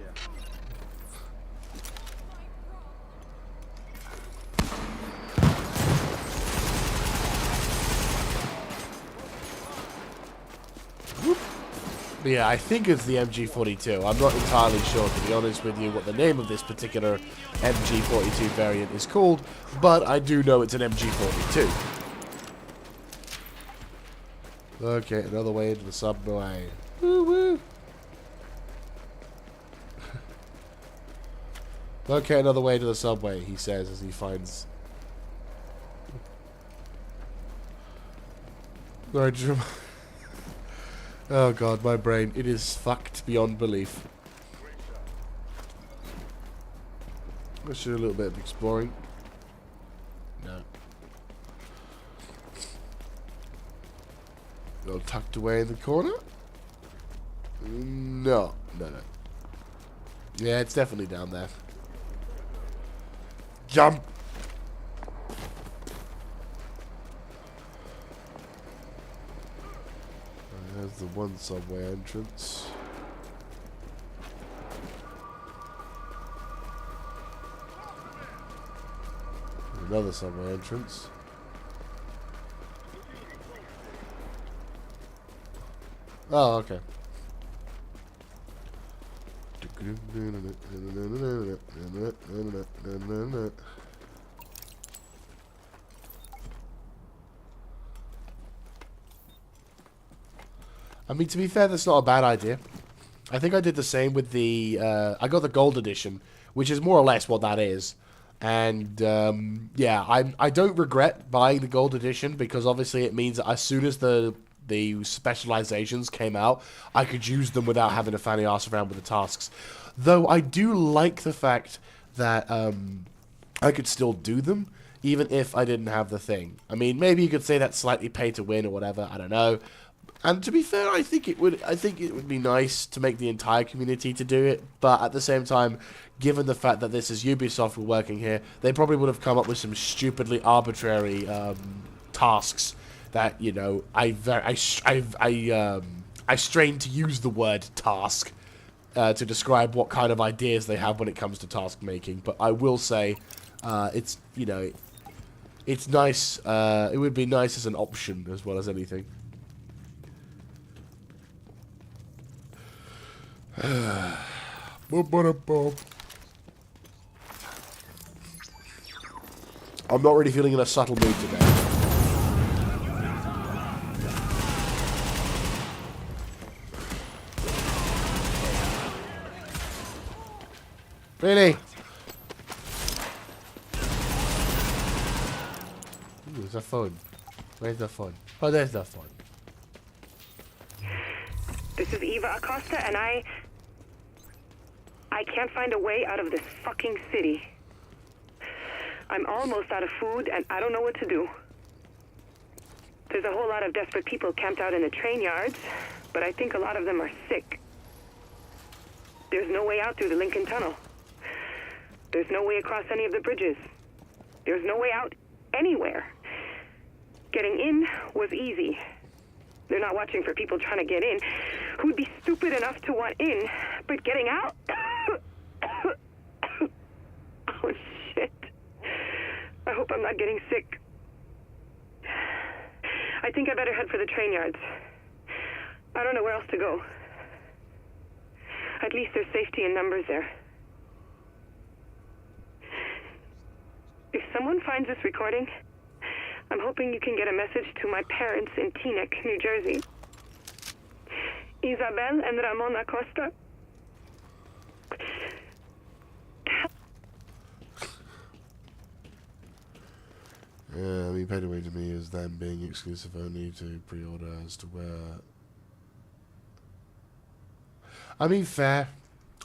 [SPEAKER 1] But yeah, I think it's the MG42. I'm not entirely sure, to be honest with you, what the name of this particular MG42 variant is called, but I do know it's an MG42. Okay, another way into the subway. Woo-woo. Okay, another way to the subway, he says as he finds... Sorry, oh god, my brain. It is fucked beyond belief. Let's do a little bit of exploring. No. All tucked away in the corner? No. Yeah, it's definitely down there. Jump! There's the one subway entrance. Another subway entrance. Oh, okay. I mean, to be fair, that's not a bad idea. I think I did the same with the... I got the gold edition, which is more or less what that is. And, yeah, I don't regret buying the gold edition, because obviously it means that as soon as the specializations came out, I could use them without having to fanny ass around with the tasks. Though I do like the fact that I could still do them, even if I didn't have the thing. I mean, maybe you could say that's slightly pay to win or whatever, I don't know. And to be fair, I think it would be nice to make the entire community to do it, but at the same time, given the fact that this is Ubisoft working here, they probably would have come up with some stupidly arbitrary tasks that, you know, I strain to use the word task to describe what kind of ideas they have when it comes to task making. But I will say, it's, you know, it's nice. It would be nice as an option as well as anything. I'm not really feeling in a subtle mood today. Really? Ooh, there's a phone. Where's the phone? Oh, there's the phone.
[SPEAKER 13] This is Eva Acosta, and I can't find a way out of this fucking city. I'm almost out of food, and I don't know what to do. There's a whole lot of desperate people camped out in the train yards. but I think a lot of them are sick. There's no way out through the Lincoln Tunnel. There's no way across any of the bridges. There's no way out anywhere. Getting in was easy. They're not watching for people trying to get in who'd be stupid enough to want in, but getting out? Oh, shit. I hope I'm not getting sick. I think I better head for the train yards. I don't know where else to go. At least there's safety in numbers there. If someone finds this recording, I'm hoping you can get a message to my parents in Teaneck, New Jersey. Isabel and Ramon Acosta.
[SPEAKER 1] Yeah, I mean, paid away to me is them being exclusive only to pre-order as to where... I mean, fair.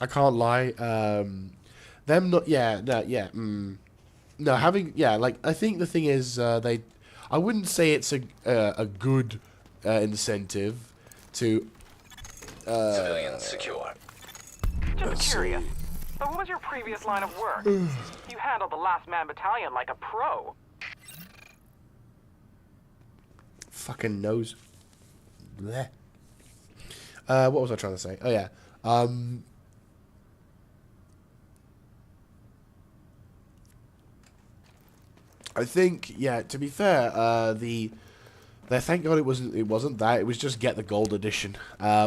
[SPEAKER 1] I can't lie. Them not... Yeah, no, yeah. No, having... Yeah, like, I think the thing is, they... I wouldn't say it's a good incentive to...
[SPEAKER 3] Civilians secure.
[SPEAKER 4] Just curious. So what was your previous line of work? You handled the Last Man Battalion like a pro.
[SPEAKER 1] Fucking nose. Blech. What was I trying to say? Oh, yeah. I think, yeah, to be fair, thank God it wasn't that. It was just get the gold edition,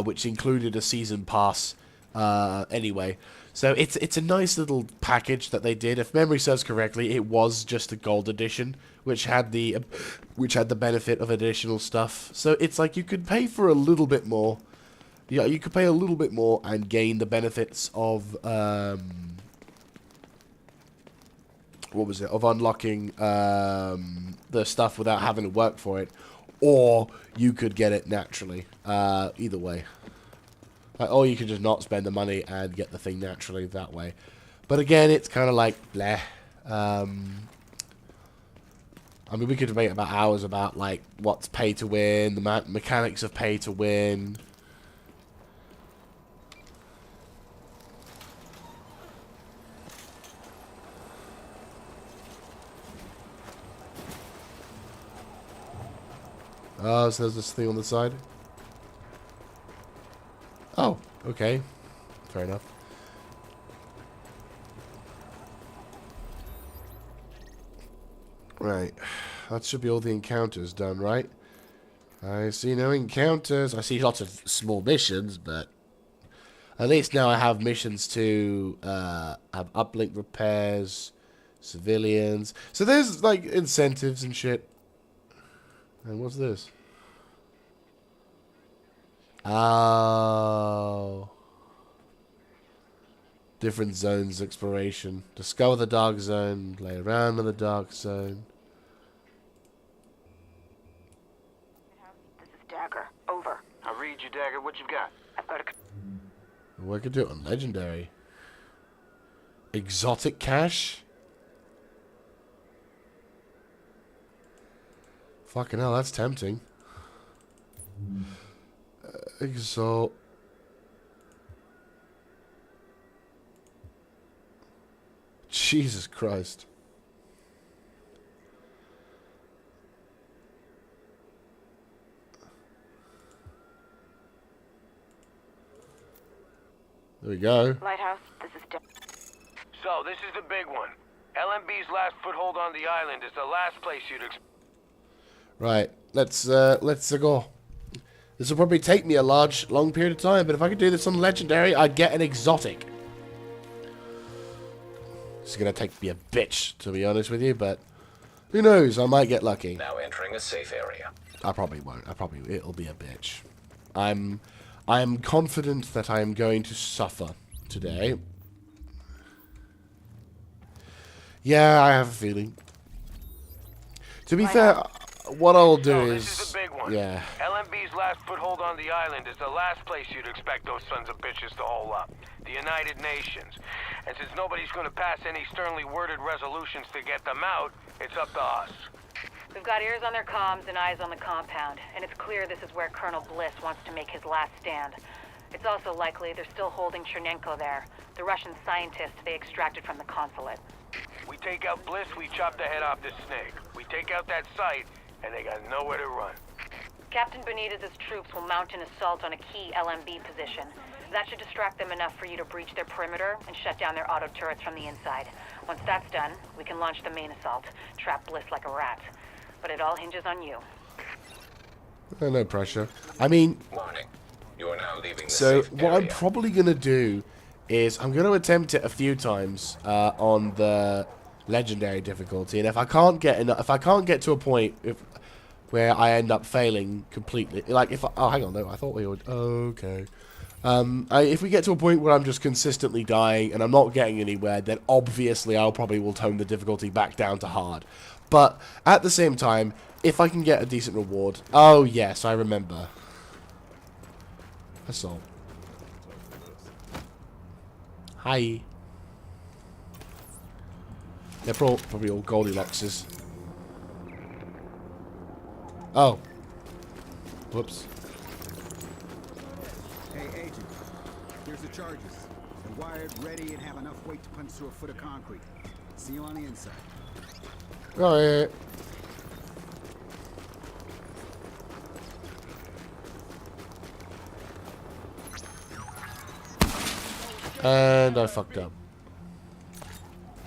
[SPEAKER 1] which included a season pass anyway. So it's a nice little package that they did. If memory serves correctly, it was just a gold edition, which had the benefit of additional stuff. So it's like you could pay for a little bit more. Yeah, you could pay a little bit more and gain the benefits of what was it? Of unlocking the stuff without having to work for it, or you could get it naturally. Either way. Or you could just not spend the money and get the thing naturally that way. But again, it's kind of like, bleh. I mean, we could debate about hours about, like, what's pay to win, the mechanics of pay to win. Oh, so there's this thing on the side. Oh, okay. Fair enough. Right. That should be all the encounters done, right? I see no encounters. I see lots of small missions, but at least now I have missions to have uplink repairs, civilians. So there's, like, incentives and shit. And what's this? Oh. Different zones exploration. Discover the dark zone. Play around in the dark zone.
[SPEAKER 4] This is Dagger. Over.
[SPEAKER 2] I read you, Dagger. What you got?
[SPEAKER 4] I've got a...
[SPEAKER 1] Well, I could do it on Legendary. Exotic cache? Fucking hell, that's tempting. Exalt. Jesus Christ. There we go.
[SPEAKER 4] Lighthouse, this is
[SPEAKER 10] So, this is the big one. LMB's last foothold on the island is the last place you'd expect.
[SPEAKER 1] Right, let's go. This will probably take me a long period of time, but if I could do this on Legendary, I'd get an exotic. It's gonna take me a bitch, to be honest with you, but who knows? I might get lucky.
[SPEAKER 3] Now entering a safe area.
[SPEAKER 1] I probably won't. It'll be a bitch. I'm confident that I am going to suffer today. Yeah, I have a feeling. To be fair, what I'll do is...
[SPEAKER 10] This is the big one.
[SPEAKER 1] Yeah.
[SPEAKER 10] LMB's last foothold on the island is the last place you'd expect those sons of bitches to hole up. The United Nations. And since nobody's going to pass any sternly worded resolutions to get them out, it's up to us.
[SPEAKER 14] We've got ears on their comms and eyes on the compound, and it's clear this is where Colonel Bliss wants to make his last stand. It's also likely they're still holding Chernenko there, the Russian scientist they extracted from the consulate.
[SPEAKER 10] We take out Bliss, we chop the head off this snake. We take out that site, and they got nowhere to run.
[SPEAKER 14] Captain Benitez's troops will mount an assault on a key LMB position. That should distract them enough for you to breach their perimeter and shut down their auto turrets from the inside. Once that's done, we can launch the main assault, trap Bliss like a rat. But it all hinges on you.
[SPEAKER 1] No pressure. I mean...
[SPEAKER 3] Warning. You are now leaving the
[SPEAKER 1] So,
[SPEAKER 3] safe
[SPEAKER 1] what
[SPEAKER 3] area.
[SPEAKER 1] I'm probably going to do is I'm going to attempt it a few times on the legendary difficulty, and if I can't get to a point where I end up failing completely, like if oh hang on, no, I thought we would. Okay. If we get to a point where I'm just consistently dying and I'm not getting anywhere, then obviously I'll probably will tone the difficulty back down to hard. But at the same time, if I can get a decent reward, oh yes, I remember. Assault. Hi. They're probably all Goldilockses. Oh. Whoops.
[SPEAKER 8] Hey, Agent. Here's the charges. They're wired, ready, and have enough weight to punch through a foot of concrete. See you on the inside.
[SPEAKER 1] Oh, yeah. And I fucked up.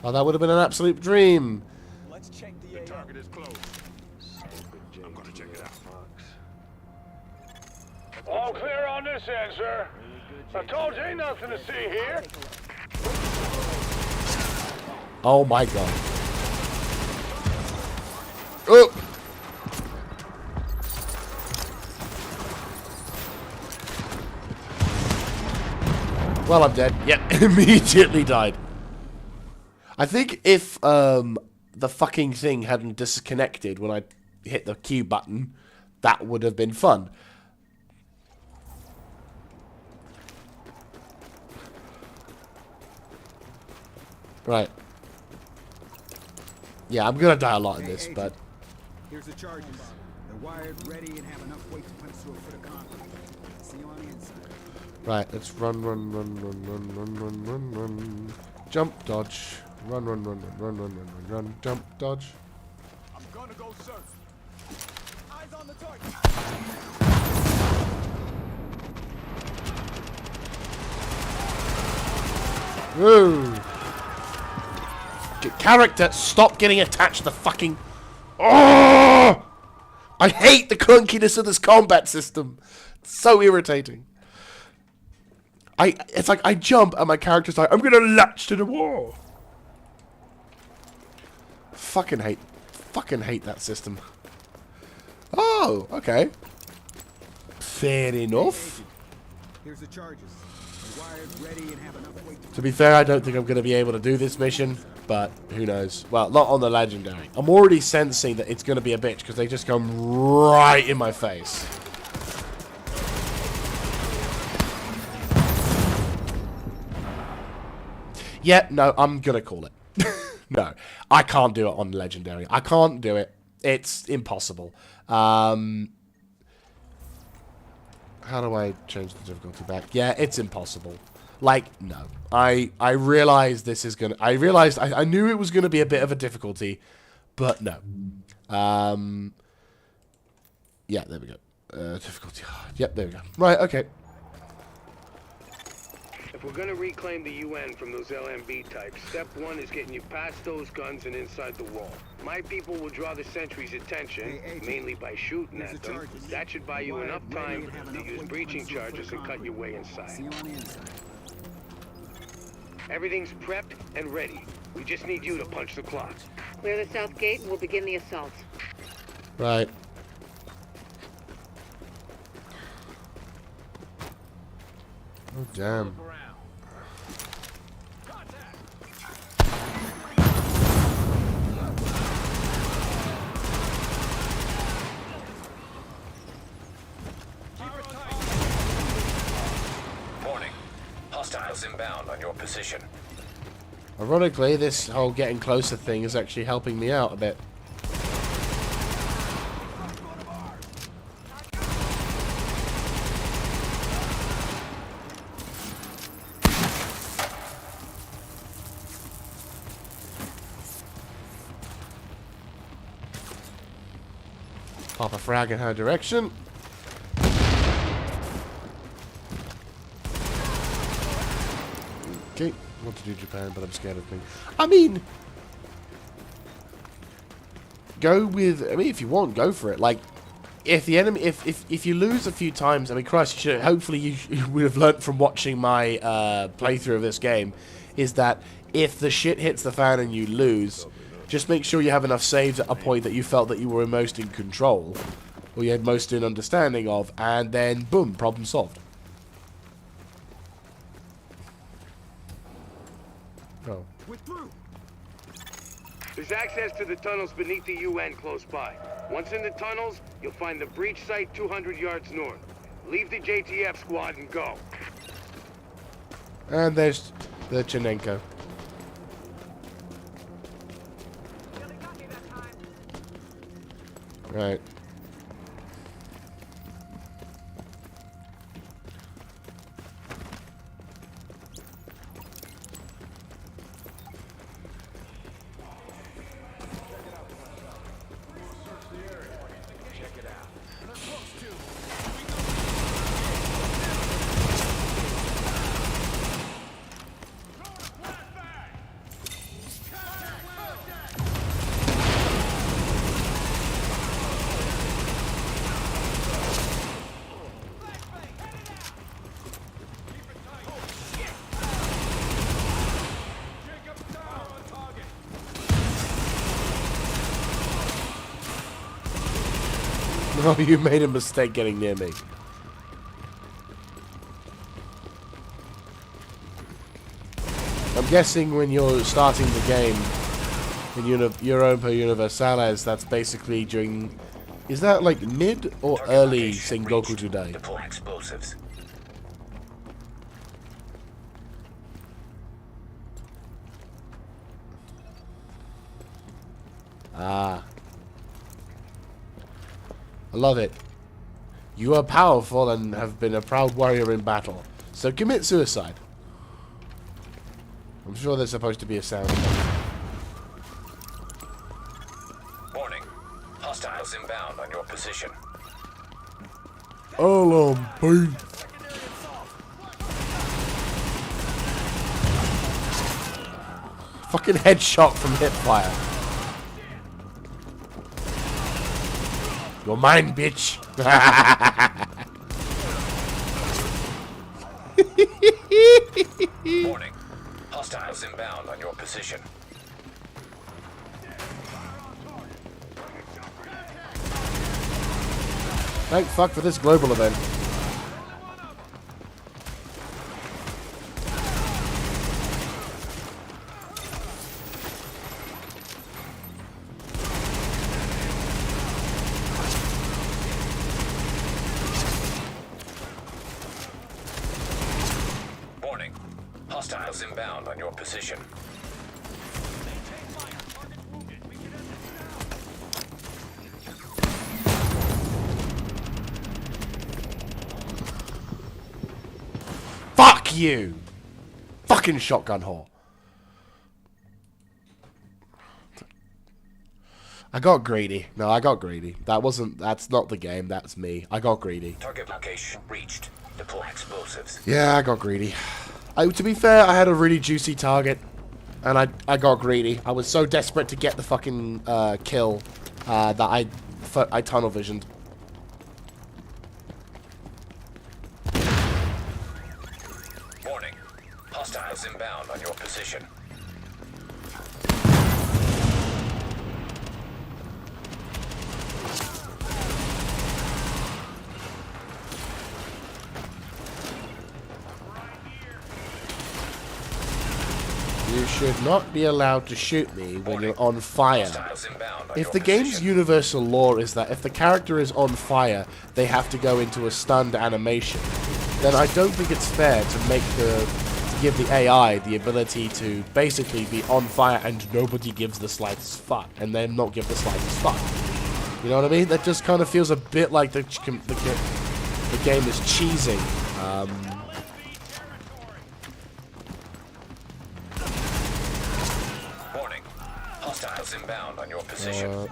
[SPEAKER 1] Oh, that would have been an absolute dream.
[SPEAKER 7] Let's check the target is close. I'm gonna check it out.
[SPEAKER 10] All clear on this end, sir. I told you ain't nothing to see here.
[SPEAKER 1] Oh my god. Oh! Well, I'm dead. Yep, immediately died. I think if the fucking thing hadn't disconnected when I hit the Q button, that would have been fun. Right. Yeah, I'm gonna die a lot in this, but...
[SPEAKER 8] Here's the charges. They're wired, ready, and have enough weight to punch through a foot of concrete. See you on the inside.
[SPEAKER 1] Right, let's run. Jump, dodge. Run, jump, dodge.
[SPEAKER 7] I'm gonna go search. Eyes on the target.
[SPEAKER 1] Woo! Character, stop getting attached to the fucking... Oh! I hate the clunkiness of this combat system. It's so irritating. It's like I jump and my character's like, I'm gonna latch to the wall. Fucking hate that system. Oh, okay. Fair enough.
[SPEAKER 8] Here's the charges. They're wired, ready, and have enough weight
[SPEAKER 1] To be fair, I don't think I'm gonna be able to do this mission, but who knows? Well, not on the legendary. I'm already sensing that it's gonna be a bitch because they just come right in my face. Yeah, no, I'm gonna call it. No, I can't do it on legendary. I can't do it. It's impossible. How do I change the difficulty back? Yeah, it's impossible. Like, no. I realized this is gonna... I realized... I knew it was gonna be a bit of a difficulty, but no. Yeah, there we go. Difficulty... Yep, there we go. Right, okay.
[SPEAKER 10] If we're gonna reclaim the UN from those LMB types, step one is getting you past those guns and inside the wall. My people will draw the sentry's attention, mainly by shooting at them. That should buy you enough time to use breaching charges and cut your way inside. Everything's prepped and ready. We just need you to punch the clock.
[SPEAKER 14] Clear the south gate and we'll begin the assault.
[SPEAKER 1] Right. Oh, damn.
[SPEAKER 3] Warning. Hostiles inbound on your position.
[SPEAKER 1] Ironically, this whole getting closer thing is actually helping me out a bit. Pop a frag in her direction. Okay, I want to do Japan, but I'm scared of things. I mean, go with. I mean, if you want, go for it. Like, if the enemy, if you lose a few times, I mean, Christ, you should, hopefully you would have learnt from watching my playthrough of this game, is that if the shit hits the fan and you lose, just make sure you have enough saves at a point that you felt that you were most in control, or you had most in understanding of, and then boom, problem solved. Oh.
[SPEAKER 10] We're through. There's access to the tunnels beneath the UN close by. Once in the tunnels, you'll find the breach site 200 yards north. Leave the JTF squad and go.
[SPEAKER 1] And there's the Chinenko. Right. Oh, you made a mistake getting near me. I'm guessing when you're starting the game in Europa Universalis, that's basically during... Is that like mid or early Sengoku today?
[SPEAKER 3] Deploy explosives.
[SPEAKER 1] Ah. I love it. You are powerful and have been a proud warrior in battle. So commit suicide. I'm sure there's supposed to be a sound.
[SPEAKER 3] Warning. Hostiles inbound on your position.
[SPEAKER 1] LMB. Fucking headshot from hipfire. You're mine, bitch.
[SPEAKER 3] Warning. Hostiles inbound on your position.
[SPEAKER 1] Thank fuck for this global event.
[SPEAKER 3] Warning. Hostiles inbound on your position.
[SPEAKER 1] Fuck you! Fucking shotgun whore. I got greedy. No, I got greedy. That's not the game, that's me. I got greedy.
[SPEAKER 3] Target location reached. Deploy explosives.
[SPEAKER 1] Yeah, I got greedy. To be fair, I had a really juicy target, and I got greedy. I was so desperate to get the fucking kill that I tunnel visioned.
[SPEAKER 3] Warning. Hostiles inbound on your position.
[SPEAKER 1] You should not be allowed to shoot me when you're on fire. If the game's universal law is that if the character is on fire, they have to go into a stunned animation, then I don't think it's fair to give the AI the ability to basically be on fire and nobody gives the slightest fuck, and then not give the slightest fuck. You know what I mean? That just kind of feels a bit like the game is cheesing.
[SPEAKER 3] Warning. Hostiles inbound on your position.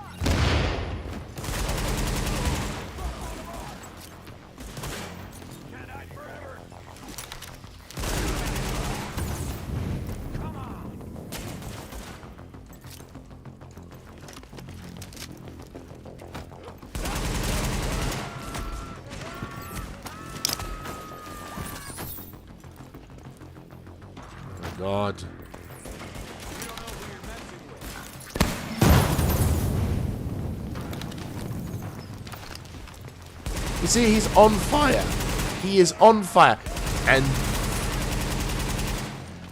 [SPEAKER 1] God. You see, he's on fire. He is on fire.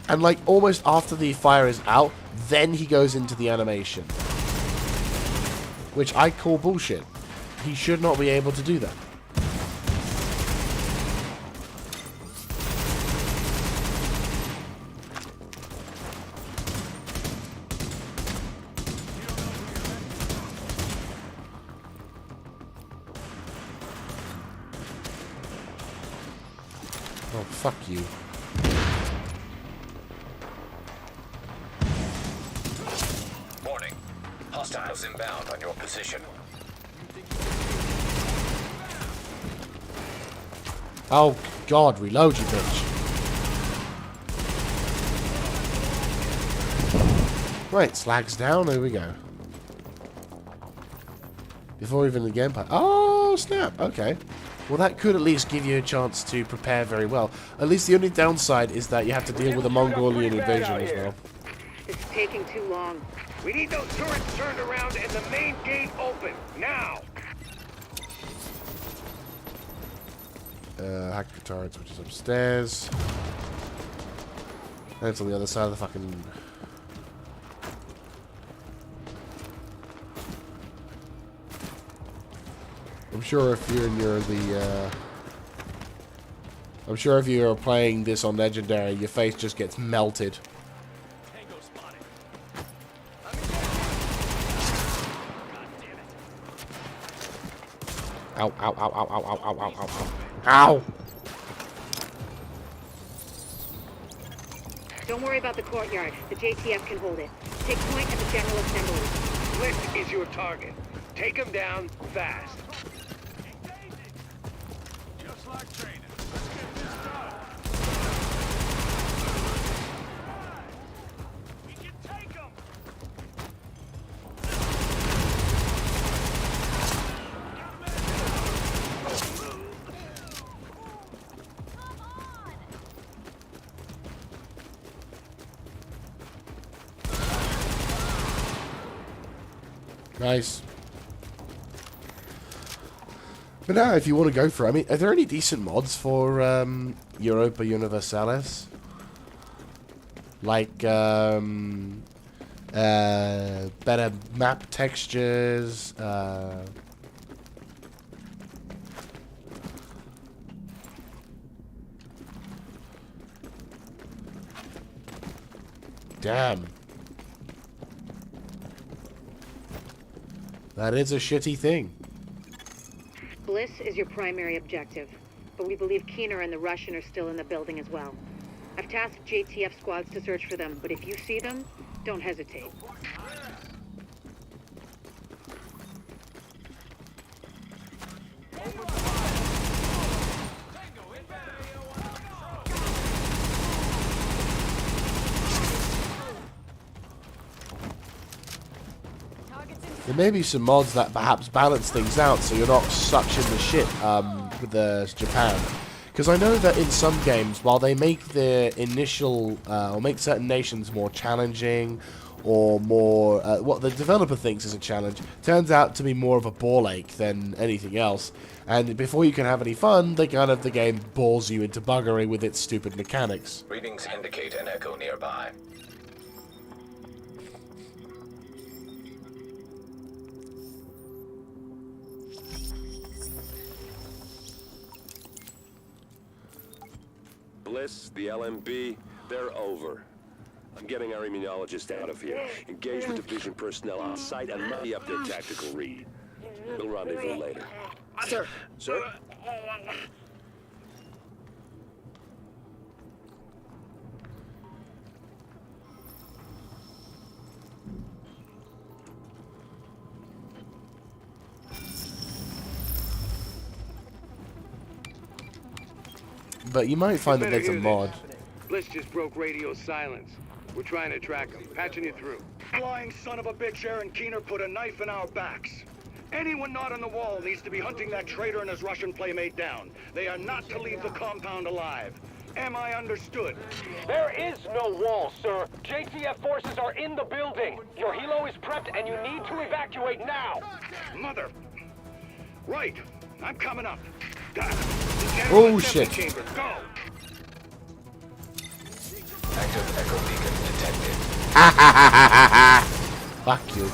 [SPEAKER 1] And like almost after the fire is out, then he goes into the animation. Which I call bullshit. He should not be able to do that. Oh, fuck you.
[SPEAKER 3] Warning. Hostiles inbound on your position.
[SPEAKER 1] Oh, God, reload, you bitch. Right, slag's down, there we go. Before even the gameplay. Oh, snap, okay. Well, that could at least give you a chance to prepare very well. At least the only downside is that you have to deal with a Mongolian invasion as well.
[SPEAKER 13] It's taking too long.
[SPEAKER 10] We need those turrets turned around and the main gate open, now!
[SPEAKER 1] Hack the turrets, which is upstairs. And it's on the other side of the fucking... I'm sure if you're I'm sure if you're playing this on Legendary, your face just gets melted. Ow, ow, ow, ow, ow, ow, ow, ow, ow, ow.
[SPEAKER 13] Don't worry about the courtyard. The JTF can hold it. Take point at the General Assembly.
[SPEAKER 10] Blitz is your target. Take him down fast.
[SPEAKER 7] Just like training. Let's get this done. We can take him.
[SPEAKER 1] Nice. But now, if you want to go for it, I mean, are there any decent mods for Europa Universalis? Like, better map textures, damn. That is a shitty thing.
[SPEAKER 13] Bliss is your primary objective, but we believe Keener and the Russian are still in the building as well. I've tasked JTF squads to search for them, but if you see them, don't hesitate.
[SPEAKER 1] There may be some mods that perhaps balance things out so you're not such in the shit with the Japan. Because I know that in some games, while they make the initial, or make certain nations more challenging, or more, what the developer thinks is a challenge, turns out to be more of a ball ache than anything else. And before you can have any fun, the game balls you into buggery with its stupid mechanics.
[SPEAKER 3] Readings indicate an echo nearby.
[SPEAKER 15] Bliss, the LMB, they're over. I'm getting our immunologist out of here. Engage with division personnel on site and muddy up their tactical read. We'll rendezvous later.
[SPEAKER 7] Sir.
[SPEAKER 15] Sir?
[SPEAKER 1] But you might find that there's a mod.
[SPEAKER 10] Bliss just broke radio silence. We're trying to track him. Patching you through.
[SPEAKER 16] Flying son of a bitch, Aaron Keener put a knife in our backs. Anyone not on the wall needs to be hunting that traitor and his Russian playmate down. They are not to leave the compound alive. Am I understood?
[SPEAKER 7] There is no wall, sir. JTF forces are in the building. Your helo is prepped and you need to evacuate now.
[SPEAKER 16] Mother. Right. I'm coming up.
[SPEAKER 1] Oh, shit.
[SPEAKER 16] Chamber. Go.
[SPEAKER 3] Active echo beacon detected.
[SPEAKER 1] Fuck you.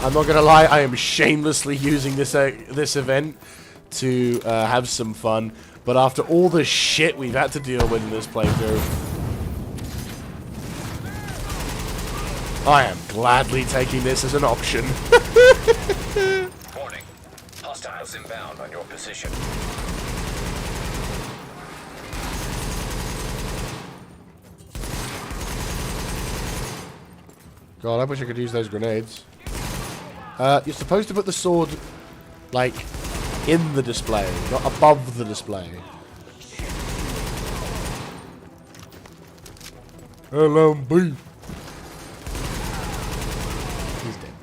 [SPEAKER 1] I'm not gonna lie, I am shamelessly using this event to have some fun, but after all the shit we've had to deal with in this playthrough, I am gladly taking this as an option.
[SPEAKER 3] Warning. Hostiles inbound on your position.
[SPEAKER 1] God, I wish I could use those grenades. You're supposed to put the sword, like, in the display, not above the display. LMB. He's dead.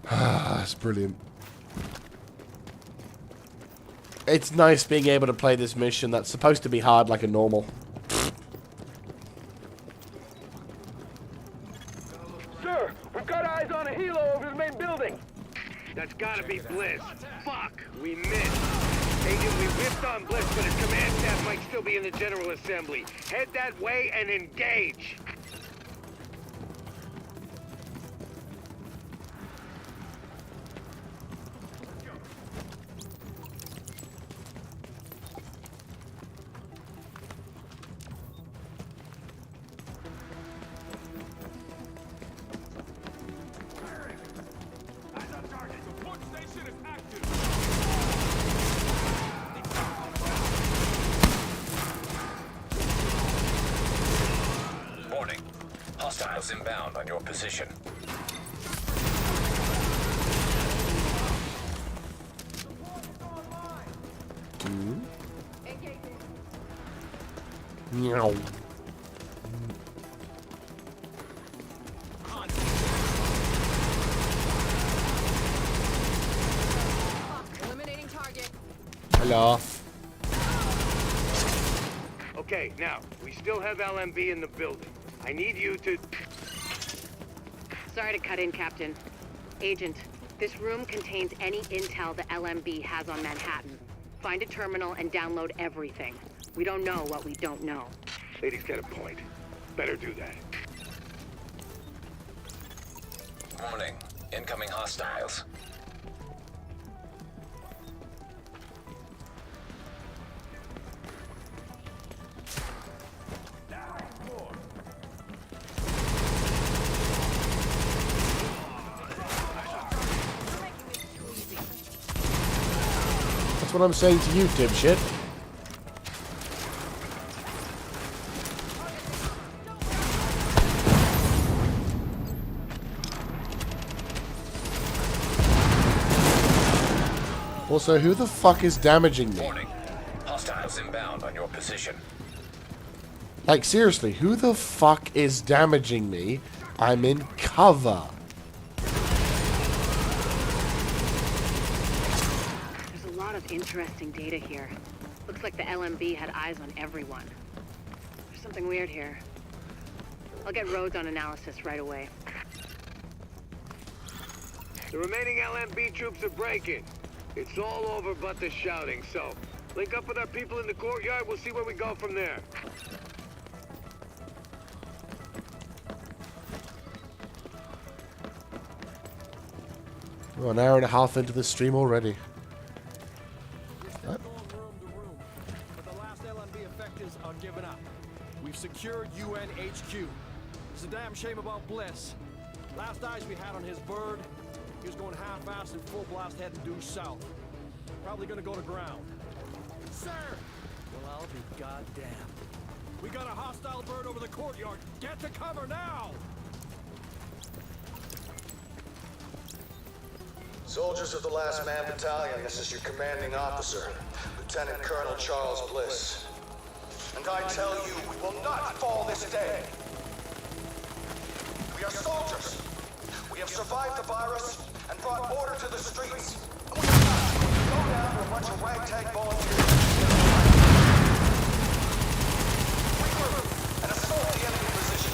[SPEAKER 1] That's brilliant. It's nice being able to play this mission that's supposed to be hard like a normal.
[SPEAKER 7] Sir, we've got eyes on a helo over the main building.
[SPEAKER 10] That's gotta be Bliss. Fuck, we missed. Agent, we ripped on Bliss, but his command staff might still be in the General Assembly. Head that way and engage.
[SPEAKER 3] Warning. Hostiles inbound on your position.
[SPEAKER 1] Meow.
[SPEAKER 9] Eliminating target.
[SPEAKER 1] Hello.
[SPEAKER 10] Okay, now, we still have LMB in the building. I need you to...
[SPEAKER 13] Sorry to cut in, Captain. Agent, this room contains any intel the LMB has on Manhattan. Find a terminal and download everything. We don't know what we don't know.
[SPEAKER 10] Lady's got a point. Better do that.
[SPEAKER 3] Warning. Incoming hostiles.
[SPEAKER 1] That's what I'm saying to you, dipshit. Also, who the fuck is damaging me?
[SPEAKER 3] Warning. Hostiles inbound on your position.
[SPEAKER 1] Like, seriously, who the fuck is damaging me? I'm in cover.
[SPEAKER 13] There's a lot of interesting data here. Looks like the LMB had eyes on everyone. There's something weird here. I'll get Rhodes on analysis right away.
[SPEAKER 10] The remaining LMB troops are breaking. It's all over but the shouting, so link up with our people in the courtyard. We'll see where we go from there.
[SPEAKER 1] We're an hour and a half into the stream already.
[SPEAKER 7] But the last LMB effectives are giving up. We've secured UN HQ. It's a damn shame about Bliss. Last eyes we had on his bird, he was going half-assed and full blast heading due south. Probably gonna go to ground. Sir! Well, I'll be goddamn. We got a hostile bird over the courtyard. Get to cover now!
[SPEAKER 17] Soldiers of the Last Man Battalion, this is your commanding officer, Lieutenant Colonel Charles Bliss. And I tell you, we will not fall this day. We are soldiers. We have survived the virus and brought order to the streets. And we are not going to go down to a bunch of ragtag volunteers. Regroup and assault the enemy position.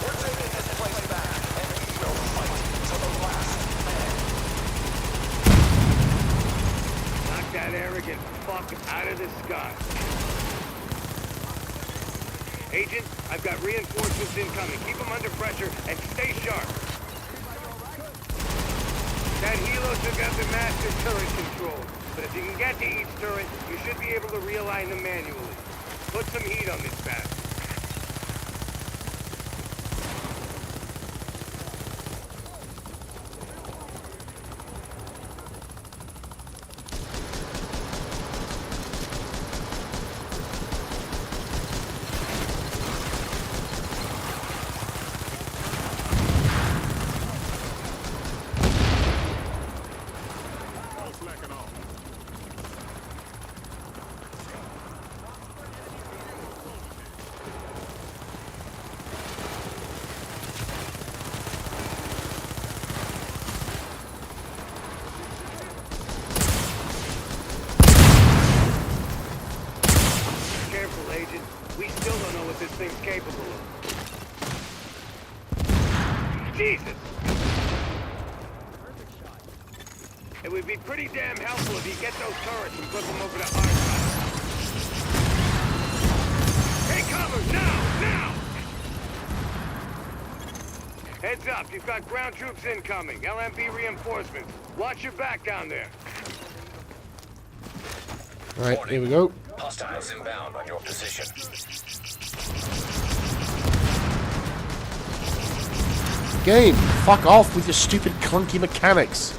[SPEAKER 17] We're taking this place back, and we will fight to the last man.
[SPEAKER 10] Knock that arrogant fuck out of the sky. Agent, I've got reinforcements incoming. Keep them under pressure and stay sharp. That helo took out the master turret control. But if you can get to each turret, you should be able to realign them manually. Put some heat on this bastard. Agent. We still don't know what this thing's capable of. Jesus! It would be pretty damn helpful if you get those turrets and flip them over to our side. Take cover! Now! Now! Heads up, you've got ground troops incoming. LMB reinforcements. Watch your back down there.
[SPEAKER 1] Alright, here we go.
[SPEAKER 3] Hostiles inbound on your position.
[SPEAKER 1] Game, fuck off with your stupid clunky mechanics.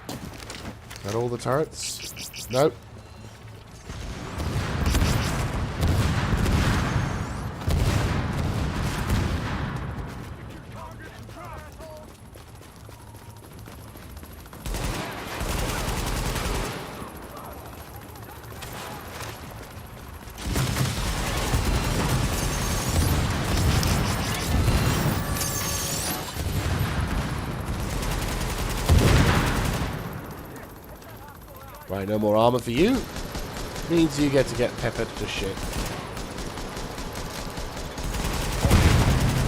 [SPEAKER 1] Is that all the turrets? Nope. Right, no more armor for you. Means you get to get peppered to shit.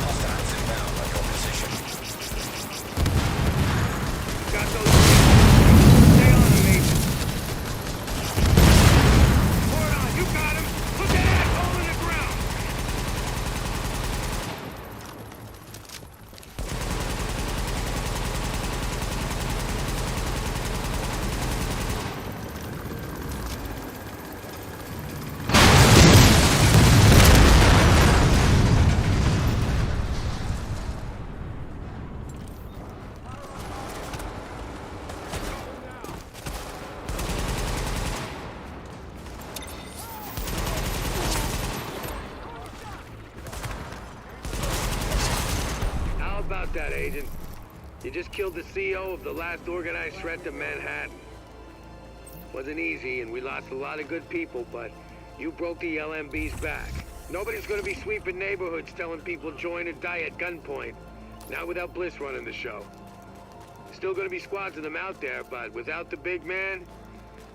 [SPEAKER 3] Hostiles inbound on your position.
[SPEAKER 10] Got those. Stay on them, mate. Hold on, you got him. Put that asshole in the ground. How about that, Agent? You just killed the CEO of the last organized threat to Manhattan. Wasn't easy, and we lost a lot of good people, but you broke the LMB's back. Nobody's gonna be sweeping neighborhoods telling people join or die at gunpoint. Not without Bliss running the show. Still gonna be squads of them out there, but without the big man,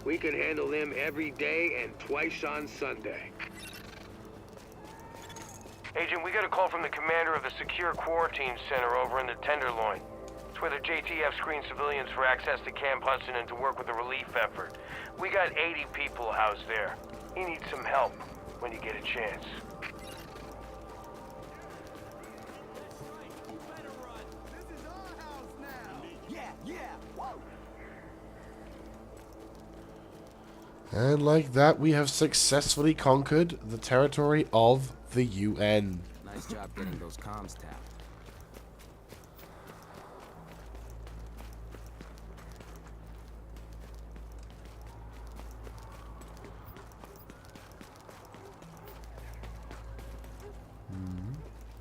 [SPEAKER 10] we can handle them every day and twice on Sunday. Agent, we got a call from the commander of the Secure Quarantine Center over in the Tenderloin. It's where the JTF screens civilians for access to Camp Hudson and to work with the relief effort. We got 80 people housed there. He needs some help when you get a chance.
[SPEAKER 1] And like that, we have successfully conquered the territory of the UN.
[SPEAKER 5] Nice job getting those comms tapped.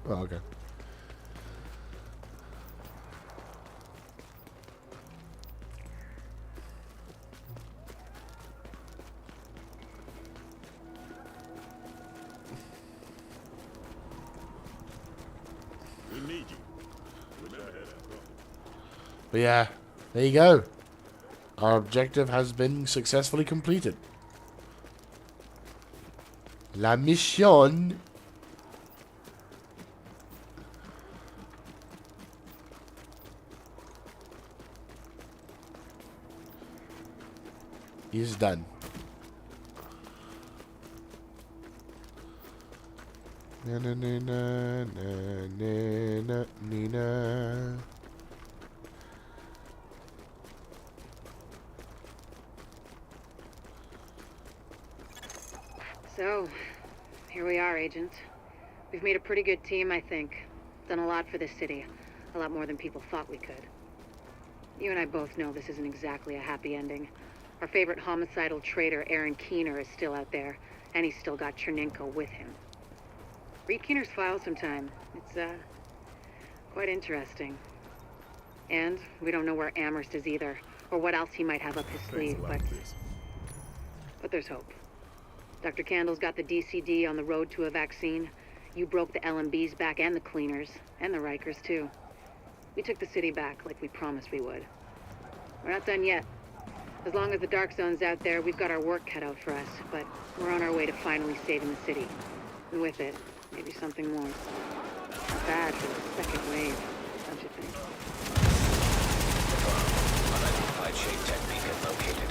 [SPEAKER 1] Oh, okay. But yeah, there you go. Our objective has been successfully completed. La mission is done. Na na na na na na na na.
[SPEAKER 18] So, here we are, Agent. We've made a pretty good team, I think. Done a lot for this city. A lot more than people thought we could. You and I both know this isn't exactly a happy ending. Our favorite homicidal traitor, Aaron Keener, is still out there, and he's still got Chernenko with him. Read Keener's file sometime. It's, quite interesting. And we don't know where Amherst is either, or what else he might have up his sleeve, but there's hope. Dr. Candle's got the DCD on the road to a vaccine. You broke the LMB's back and the Cleaners, and the Rikers too. We took the city back like we promised we would. We're not done yet. As long as the Dark Zone's out there, we've got our work cut out for us, but we're on our way to finally saving the city. And with it, maybe something more. Not bad for the second wave, don't you think?
[SPEAKER 3] Unidentified shape tech beacon located.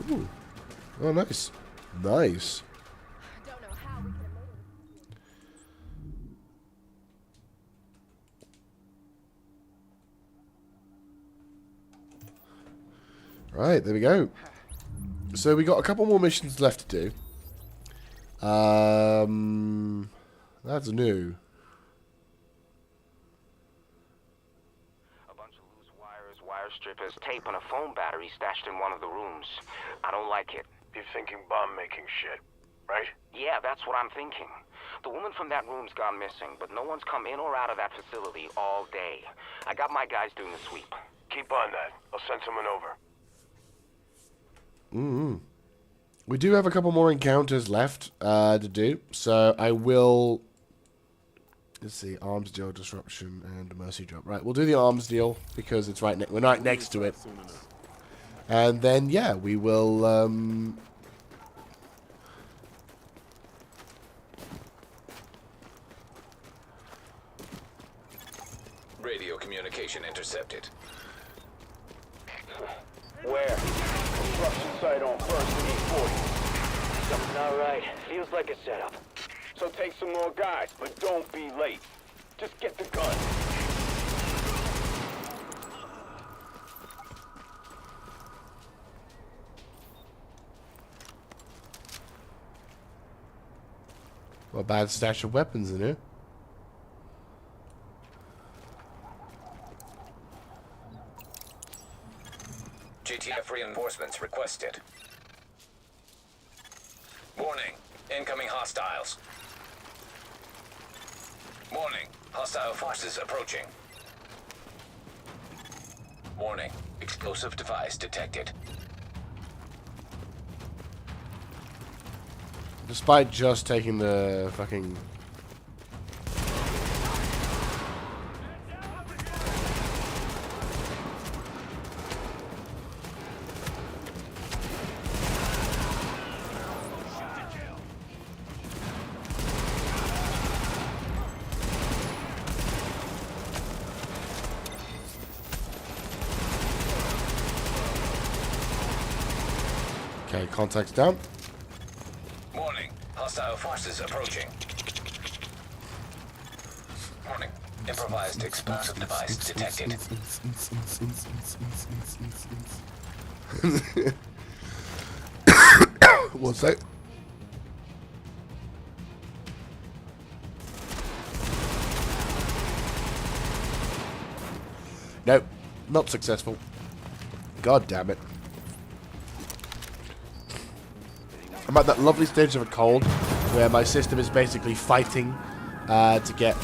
[SPEAKER 1] Ooh. Oh, nice. Nice. Right, there we go. So we got a couple more missions left to do. That's new.
[SPEAKER 2] Wire strippers, tape, and a phone battery stashed in one of the rooms. I don't like it.
[SPEAKER 10] You're thinking bomb-making shit, right?
[SPEAKER 2] Yeah, that's what I'm thinking. The woman from that room's gone missing, but no one's come in or out of that facility all day. I got my guys doing the sweep.
[SPEAKER 10] Keep on that. I'll send someone over.
[SPEAKER 1] We do have a couple more encounters left to do, so I will... Let's see, arms deal, disruption, and mercy drop. Right, we'll do the arms deal because it's right. We're right next to it, and then yeah, we will.
[SPEAKER 3] Radio communication intercepted.
[SPEAKER 10] Where? Construction site on First and E40.
[SPEAKER 2] Something not right. Feels like a setup.
[SPEAKER 10] So take some more guys, but don't be late. Just get the gun.
[SPEAKER 1] What a bad stash of weapons in here.
[SPEAKER 3] GTF reinforcements requested. Warning. Incoming hostiles. Warning. Hostile forces approaching. Warning. Explosive device detected.
[SPEAKER 1] Despite just taking the fucking... Okay, contacts down.
[SPEAKER 3] Warning. Hostile forces approaching. Warning. Improvised explosive device detected.
[SPEAKER 1] What's that? Nope, not successful. God damn it. I'm at that lovely stage of a cold where my system is basically fighting to get...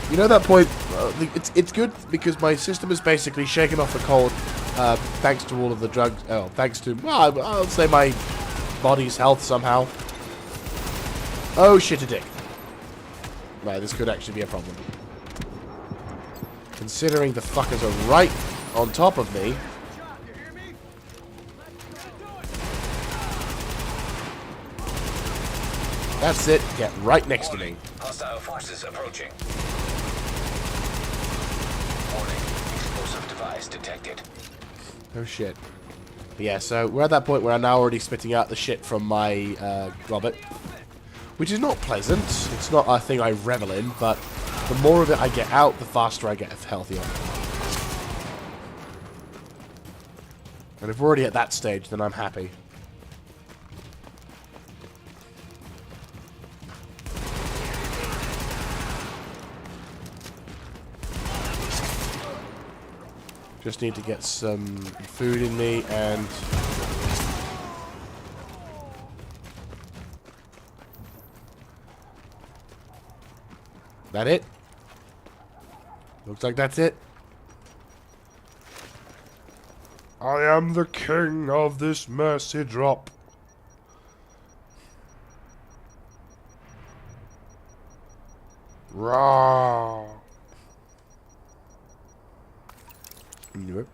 [SPEAKER 1] You know that point, it's good because my system is basically shaken off the cold thanks to all of the drugs, thanks to, well, I'll say my body's health somehow. Oh shit, a dick. Right, this could actually be a problem. Considering the fuckers are right on top of me. That's it. Get right next to me.
[SPEAKER 3] Hostile forces approaching. Warning. Explosive device detected.
[SPEAKER 1] Oh shit. But yeah, so we're at that point where I'm now already spitting out the shit from my grommet. Which is not pleasant. It's not a thing I revel in, but the more of it I get out, the faster I get healthier. And if we're already at that stage, then I'm happy. Just need to get some food in me and... That it? Looks like that's it. I am the king of this mercy drop. Rah. Nope.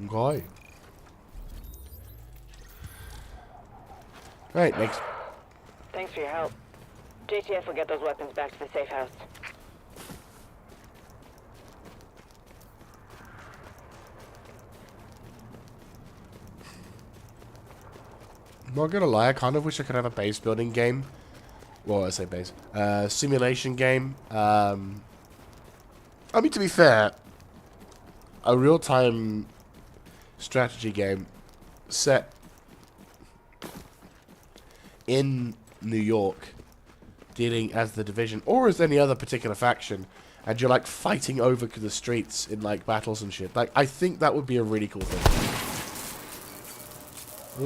[SPEAKER 1] Okay. Right, next.
[SPEAKER 13] Thanks for your help. JTF will get those weapons back to the safe house.
[SPEAKER 1] I'm not gonna lie, I kind of wish I could have a base building game. Well, I say base. Simulation game. I mean, to be fair, a real-time strategy game set in New York, dealing as the Division, or as any other particular faction, and you're, like, fighting over the streets in, like, battles and shit. Like, I think that would be a really cool thing.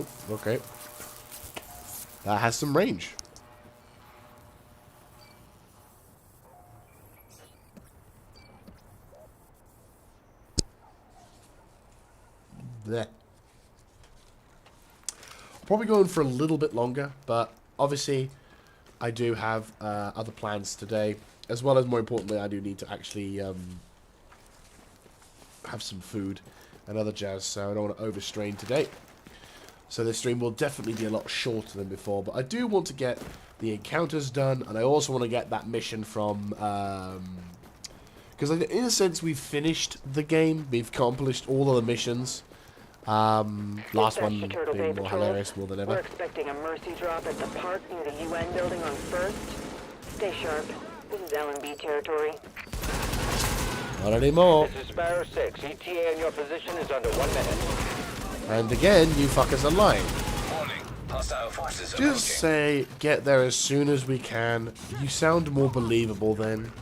[SPEAKER 1] Ooh, okay. That has some range. Blech. Probably going for a little bit longer, but obviously I do have other plans today, as well as, more importantly, I do need to actually have some food and other jazz, so I don't want to overstrain today. So this stream will definitely be a lot shorter than before, but I do want to get the encounters done, and I also want to get that mission from... because in a sense we've finished the game, we've accomplished all of the missions. Last one being more hilarious more than ever.
[SPEAKER 13] We're expecting a mercy drop at the park near the UN building on 1st. Stay sharp. This is LMB territory.
[SPEAKER 1] Not anymore.
[SPEAKER 11] This is Sparrow 6. ETA on your position is under 1 minute.
[SPEAKER 1] And again, you fuckers are lying.
[SPEAKER 3] Warning. Hostile forces
[SPEAKER 1] Just
[SPEAKER 3] approaching.
[SPEAKER 1] say, get there as soon as we can. You sound more believable then.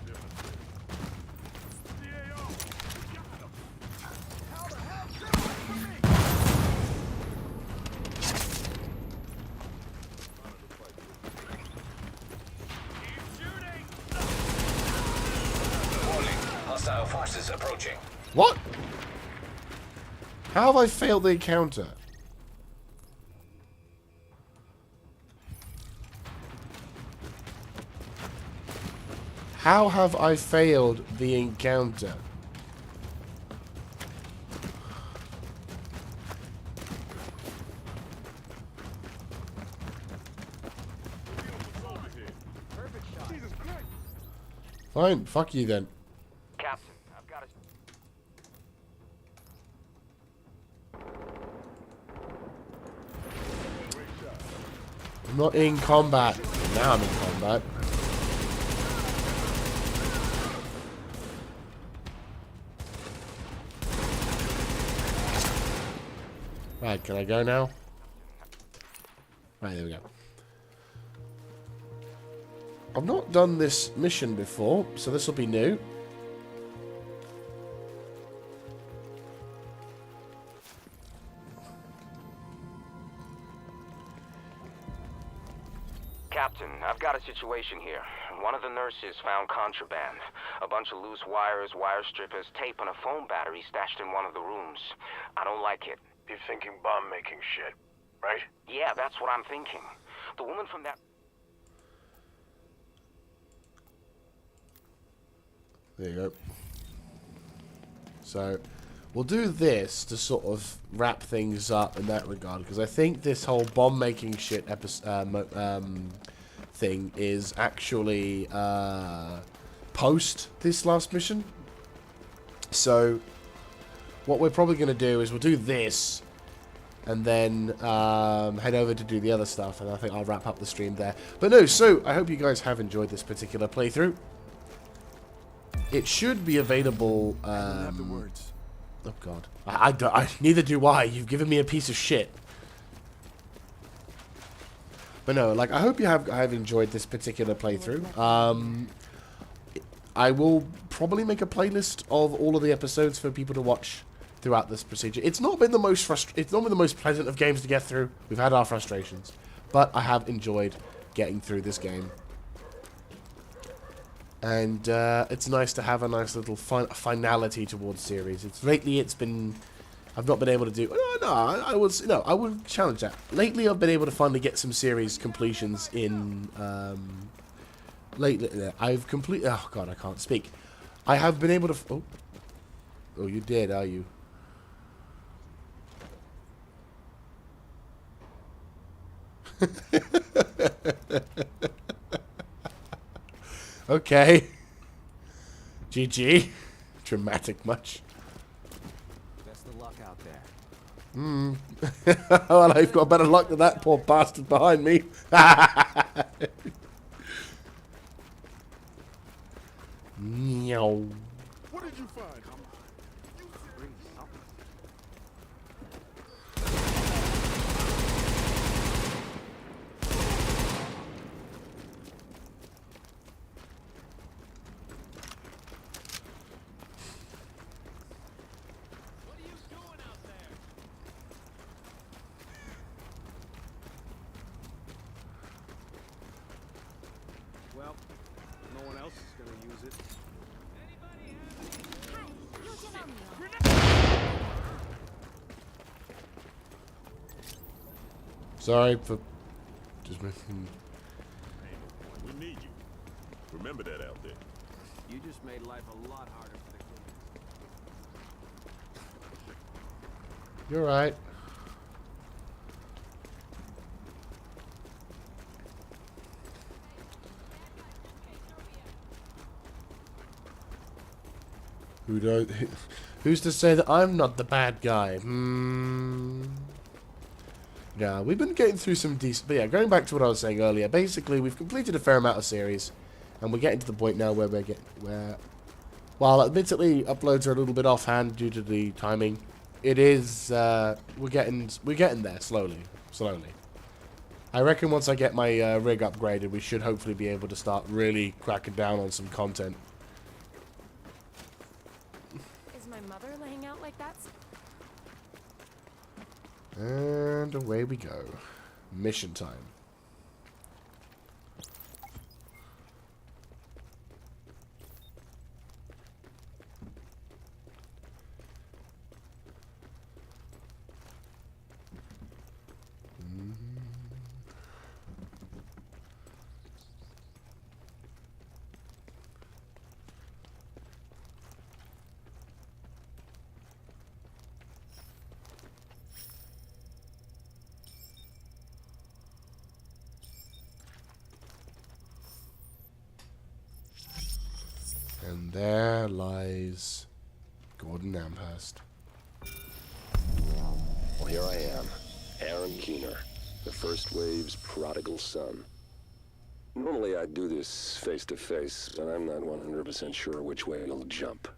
[SPEAKER 3] Hostile forces approaching.
[SPEAKER 1] What? How have I failed the encounter? How have I failed the encounter? Fine, fuck you then.
[SPEAKER 11] Captain, I've got a...
[SPEAKER 1] I'm not in combat. Now I'm in combat. Right, can I go now? Right, there we go. I've not done this mission before, so this will be new.
[SPEAKER 11] Captain, I've got a situation here. One of the nurses found contraband. A bunch of loose wires, wire strippers, tape, and a phone battery stashed in one of the rooms. I don't like it.
[SPEAKER 10] You're thinking bomb-making shit.
[SPEAKER 2] right? Yeah, that's what I'm thinking. The woman from that...
[SPEAKER 1] There you go. So, we'll do this to sort of wrap things up in that regard, because I think this whole bomb-making shit thing is actually post this last mission. So, what we're probably going to do is we'll do this, and then head over to do the other stuff, and I think I'll wrap up the stream there. But no, so, I hope you guys have enjoyed this particular playthrough. It should be available. Oh god, I neither do I. You've given me a piece of shit. But no, like I hope you have enjoyed this particular playthrough. I will probably make a playlist of all of the episodes for people to watch throughout this procedure. It's not been the most pleasant of games to get through. We've had our frustrations, but I have enjoyed getting through this game. And it's nice to have a nice little finality towards series. Lately it's been, I've not been able to do. I would challenge that. Lately I've been able to finally get some series completions in. Lately I've completed. Oh god, I can't speak. I have been able to. Oh, you did, are you? Okay. GG. Dramatic much.
[SPEAKER 5] Best of luck out there.
[SPEAKER 1] Well, I've got better luck than that poor bastard behind me. Meow.
[SPEAKER 7] What did you find? Well, no one else is gonna use it.
[SPEAKER 1] Sorry for just making.
[SPEAKER 19] We need you. Remember that out there.
[SPEAKER 5] You just made life a lot harder for the
[SPEAKER 1] You're right. Who's to say that I'm not the bad guy? Yeah, we've been getting through some decent... But yeah, going back to what I was saying earlier, basically we've completed a fair amount of series, and we're getting to the point now where while admittedly uploads are a little bit offhand due to the timing, it is we're getting there slowly. I reckon once I get my rig upgraded, we should hopefully be able to start really cracking down on some content.
[SPEAKER 9] Is my mother laying out like that?
[SPEAKER 1] And away we go. Mission time. And there lies Gordon Amherst.
[SPEAKER 15] Well, here I am, Aaron Keener, the First Wave's prodigal son. Normally I'd do this face-to-face, but I'm not 100% sure which way you'll jump.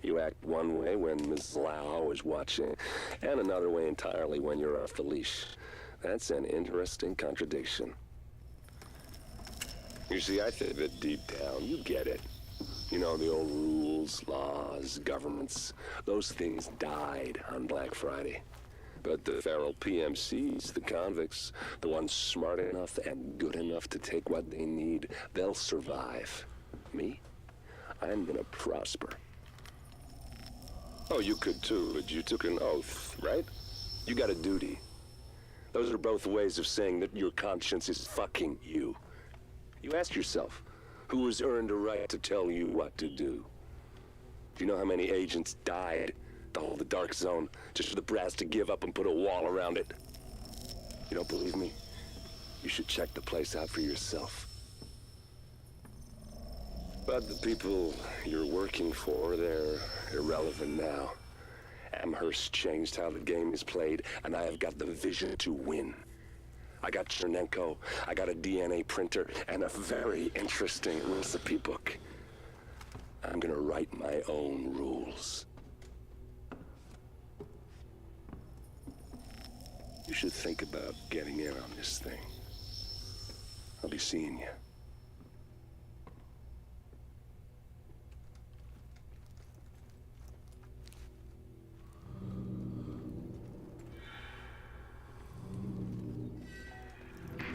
[SPEAKER 15] You act one way when Ms. Lau is watching, and another way entirely when you're off the leash. That's an interesting contradiction. You see, I think that deep down, you get it. You know, the old rules, laws, governments, those things died on Black Friday. But the feral PMCs, the convicts, the ones smart enough and good enough to take what they need, they'll survive. Me? I'm gonna prosper. Oh, you could too, but you took an oath, right? You got a duty. Those are both ways of saying that your conscience is fucking you. You ask yourself, who has earned a right to tell you what to do? Do you know how many agents died to hold the Dark Zone just for the brass to give up and put a wall around it? You don't believe me? You should check the place out for yourself. But the people you're working for, they're irrelevant now. Amherst changed how the game is played, and I have got the vision to win. I got Chernenko, I got a DNA printer, and a very interesting recipe book. I'm gonna write my own rules. You should think about getting in on this thing. I'll be seeing you.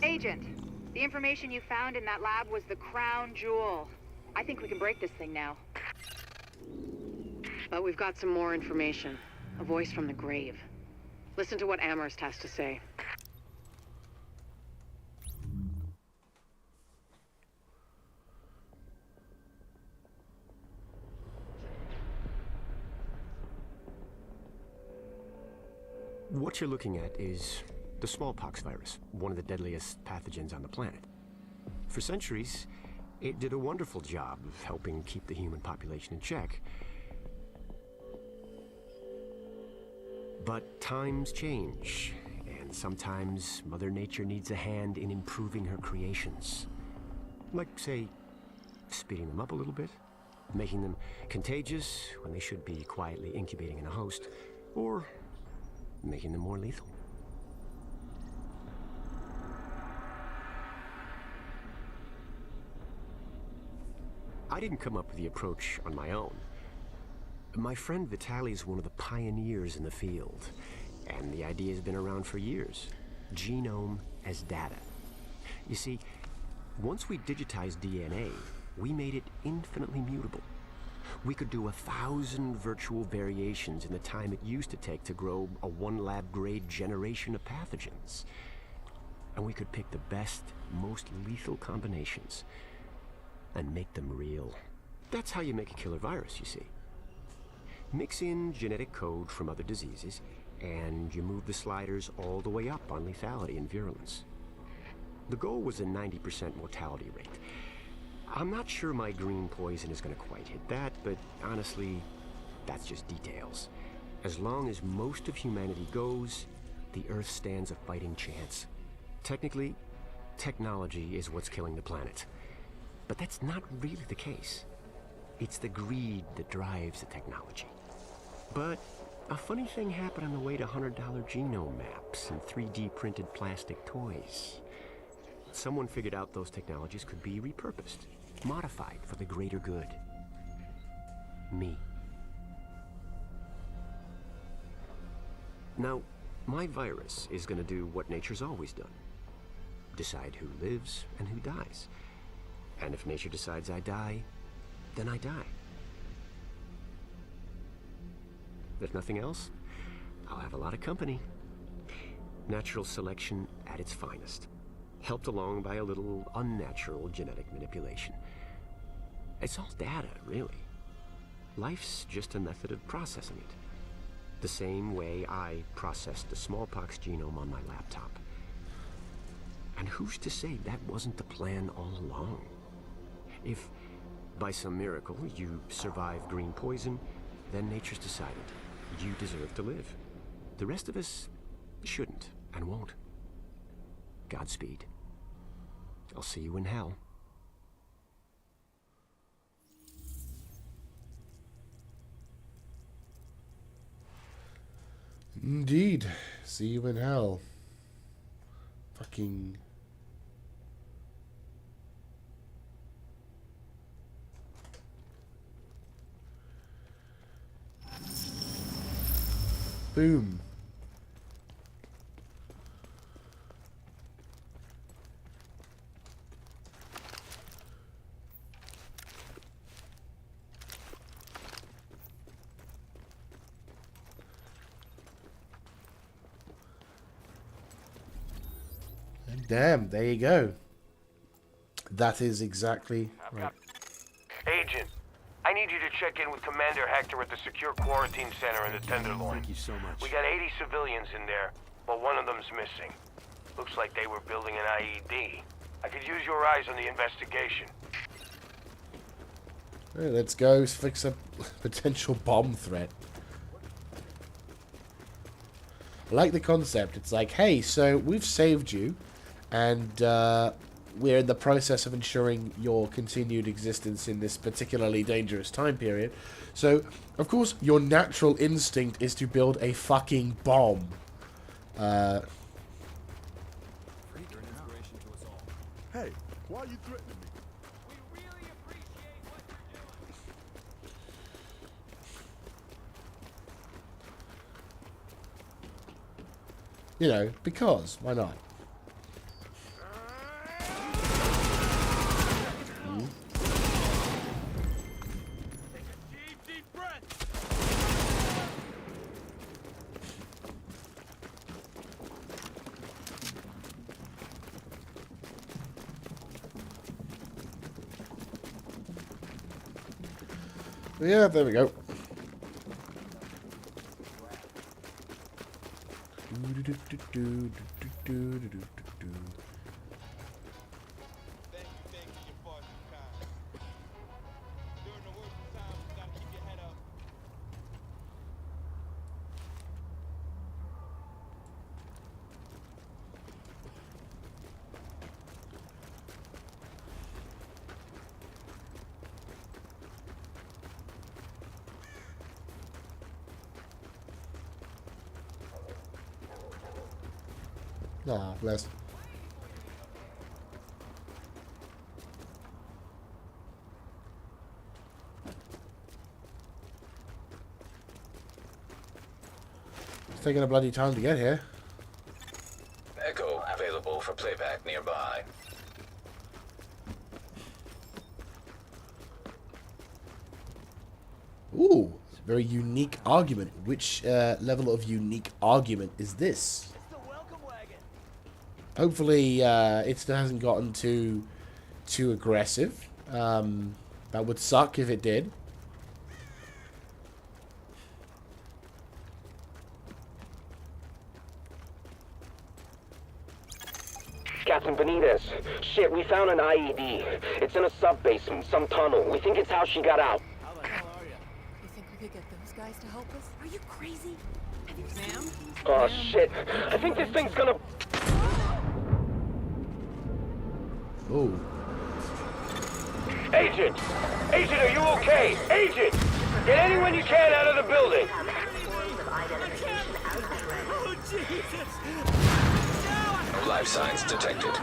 [SPEAKER 18] Agent, the information you found in that lab was the crown jewel. I think we can break this thing now. But we've got some more information. A voice from the grave. Listen to what Amherst has to say.
[SPEAKER 20] What you're looking at is the Smallpox Virus, one of the deadliest pathogens on the planet. For centuries, it did a wonderful job of helping keep the human population in check. But times change, and sometimes Mother Nature needs a hand in improving her creations. Like, say, speeding them up a little bit, making them contagious when they should be quietly incubating in a host, or making them more lethal. I didn't come up with the approach on my own. My friend Vitaly is one of the pioneers in the field, and the idea has been around for years. Genome as data. You see, once we digitized DNA, we made it infinitely mutable. We could do 1,000 virtual variations in the time it used to take to grow a one-lab-grade generation of pathogens. And we could pick the best, most lethal combinations and make them real. That's how you make a killer virus, you see. Mix in genetic code from other diseases, and you move the sliders all the way up on lethality and virulence. The goal was a 90% mortality rate. I'm not sure my green poison is going to quite hit that, but honestly, that's just details. As long as most of humanity goes, the Earth stands a fighting chance. Technically, technology is what's killing the planet. But that's not really the case. It's the greed that drives the technology. But a funny thing happened on the way to $100 genome maps and 3D printed plastic toys. Someone figured out those technologies could be repurposed, modified for the greater good. Me. Now, my virus is going to do what nature's always done. Decide who lives and who dies. And if nature decides I die, then I die. If nothing else, I'll have a lot of company. Natural selection at its finest, helped along by a little unnatural genetic manipulation. It's all data, really. Life's just a method of processing it. The same way I processed the smallpox genome on my laptop. And who's to say that wasn't the plan all along? If, by some miracle, you survive green poison, then nature's decided you deserve to live. The rest of us shouldn't and won't. Godspeed. I'll see you in hell.
[SPEAKER 1] Indeed. See you in hell. Fucking... Boom. Damn, there you go. That is exactly right.
[SPEAKER 10] Agent, I need you to check in with Commander Hector at the Secure Quarantine Center in the Tenderloin.
[SPEAKER 5] Thank you so much.
[SPEAKER 10] We got 80 civilians in there, but one of them's missing. Looks like they were building an IED. I could use your eyes on the investigation.
[SPEAKER 1] Hey, let's go fix a potential bomb threat. I like the concept. It's like, hey, so we've saved you, and we're in the process of ensuring your continued existence in this particularly dangerous time period. So, of course, your natural instinct is to build a fucking bomb.
[SPEAKER 19] Hey, why are you threatening me?
[SPEAKER 1] You know, because why not? Yeah, there we go. Ah, bless. It's taking a bloody time to get here.
[SPEAKER 3] Echo available for playback nearby.
[SPEAKER 1] Ooh, it's a very unique argument. Which level of unique argument is this? Hopefully, it still hasn't gotten too aggressive. That would suck if it did.
[SPEAKER 21] Captain Benitez, shit, we found an IED. It's in a sub-basement, some tunnel. We think it's how she got out.
[SPEAKER 9] You think we could get those guys to help us? Are you crazy? Have you Ma'am?
[SPEAKER 21] Oh, shit. I think this thing's gonna...
[SPEAKER 1] Oh.
[SPEAKER 10] Agent! Agent, are you okay? Agent! Get anyone you can out of the building!
[SPEAKER 11] Oh, Jesus!
[SPEAKER 3] No life signs detected.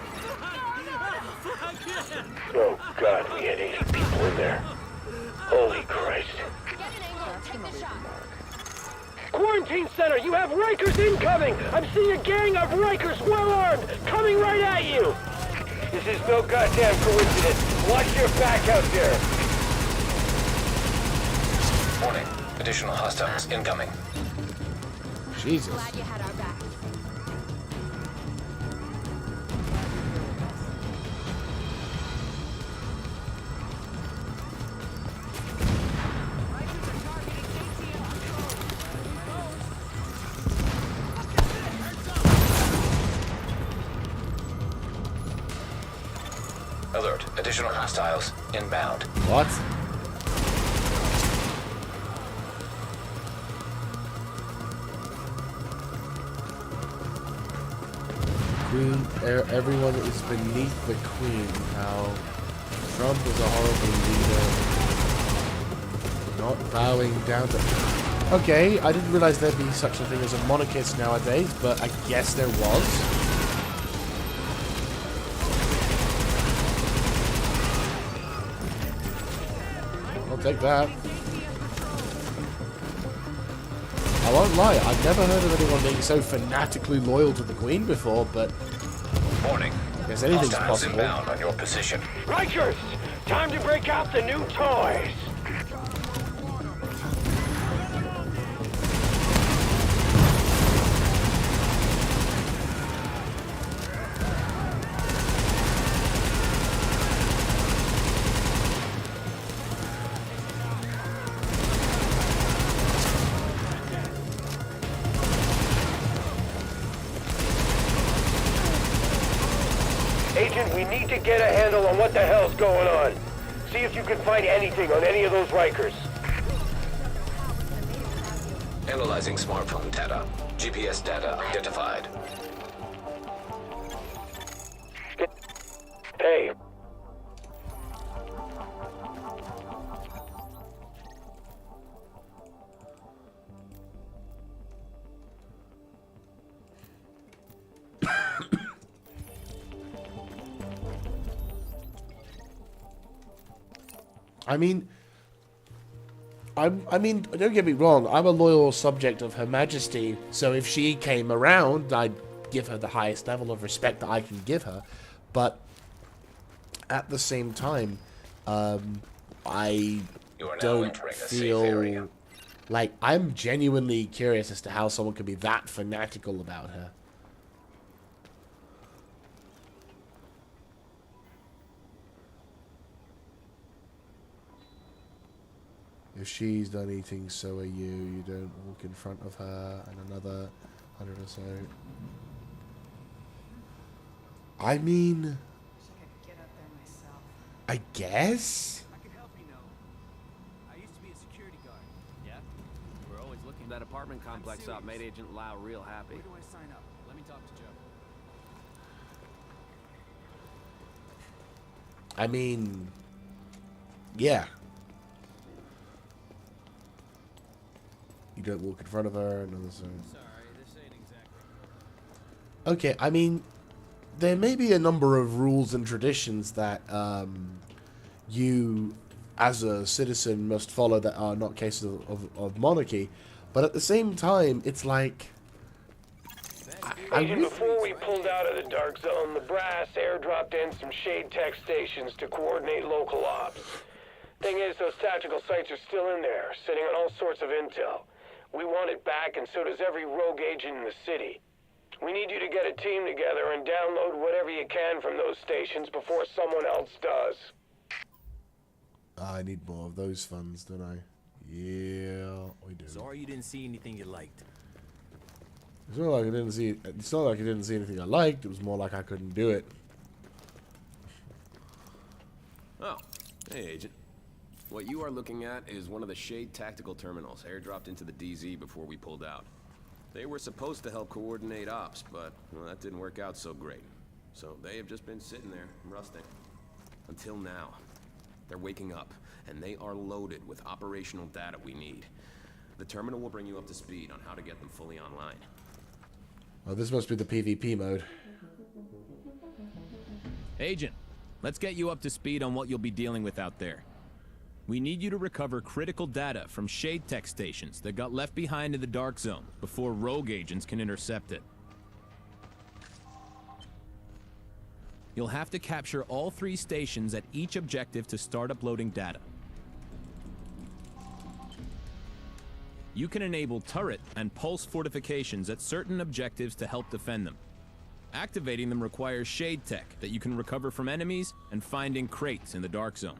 [SPEAKER 10] Oh, God, we had 80 people in there. Holy Christ. Quarantine Center, you have Rikers incoming! I'm seeing a gang of Rikers well-armed, coming right at you! This is no goddamn coincidence. Watch your back out there.
[SPEAKER 3] Warning. Additional hostiles incoming.
[SPEAKER 1] Jesus.
[SPEAKER 9] Glad you had our back.
[SPEAKER 3] Alert. Additional hostiles inbound.
[SPEAKER 1] What? Queen, everyone is beneath the Queen. How Trump is a horrible leader. Not bowing down to... Okay, I didn't realize there'd be such a thing as a monarchist nowadays, but I guess there was. Take that. I won't lie, I've never heard of anyone being so fanatically loyal to the Queen before, but...
[SPEAKER 3] Warning.
[SPEAKER 1] I guess anything's
[SPEAKER 3] Hostiles
[SPEAKER 1] possible.
[SPEAKER 3] inbound on your position.
[SPEAKER 10] Rikers! Time to break out the new toys!
[SPEAKER 21] need to get a handle on what the hell's going on. See if you can find anything on any of those Rikers.
[SPEAKER 3] Analyzing smartphone data. GPS data identified.
[SPEAKER 21] Hey.
[SPEAKER 1] I mean, don't get me wrong, I'm a loyal subject of Her Majesty, so if she came around, I'd give her the highest level of respect that I can give her, but at the same time, I don't feel like, I'm genuinely curious as to how someone could be that fanatical about her. If she's done eating, so are you. You don't walk in front of her. And another 100 or so. I mean, I guess?
[SPEAKER 5] I can help you know. I used to be a security guard. Yeah? We're always looking. That apartment complex op made Agent Lau real happy. Where do I sign up? Let me talk to Joe.
[SPEAKER 1] I mean, yeah. You don't walk in front of her. Another so.
[SPEAKER 5] Sorry, this ain't exactly.
[SPEAKER 1] Okay, I mean, there may be a number of rules and traditions that you, as a citizen, must follow that are not cases of monarchy, but at the same time, it's like...
[SPEAKER 21] Agent, before we pulled out of the dark zone, the brass airdropped in some shade tech stations to coordinate local ops. Thing is, those tactical sites are still in there, sitting on all sorts of intel. We want it back, and so does every rogue agent in the city. We need you to get a team together and download whatever you can from those stations before someone else does.
[SPEAKER 1] I need more of those funds, don't I? Yeah, I do.
[SPEAKER 5] Sorry you didn't see anything you liked.
[SPEAKER 1] It's not like I didn't see. It's not like I didn't see anything I liked. It was more like I couldn't do it.
[SPEAKER 6] Oh, hey, Agent. What you are looking at is one of the Shade tactical terminals airdropped into the DZ before we pulled out. They were supposed to help coordinate ops, but well, that didn't work out so great. So they have just been sitting there, rusting. Until now. They're waking up, and they are loaded with operational data we need. The terminal will bring you up to speed on how to get them fully online.
[SPEAKER 1] Oh, this must be the PvP mode.
[SPEAKER 22] Agent, let's get you up to speed on what you'll be dealing with out there. We need you to recover critical data from Shade Tech stations that got left behind in the Dark Zone before rogue agents can intercept it. You'll have to capture all 3 stations at each objective to start uploading data. You can enable turret and pulse fortifications at certain objectives to help defend them. Activating them requires Shade Tech that you can recover from enemies and find in crates in the Dark Zone.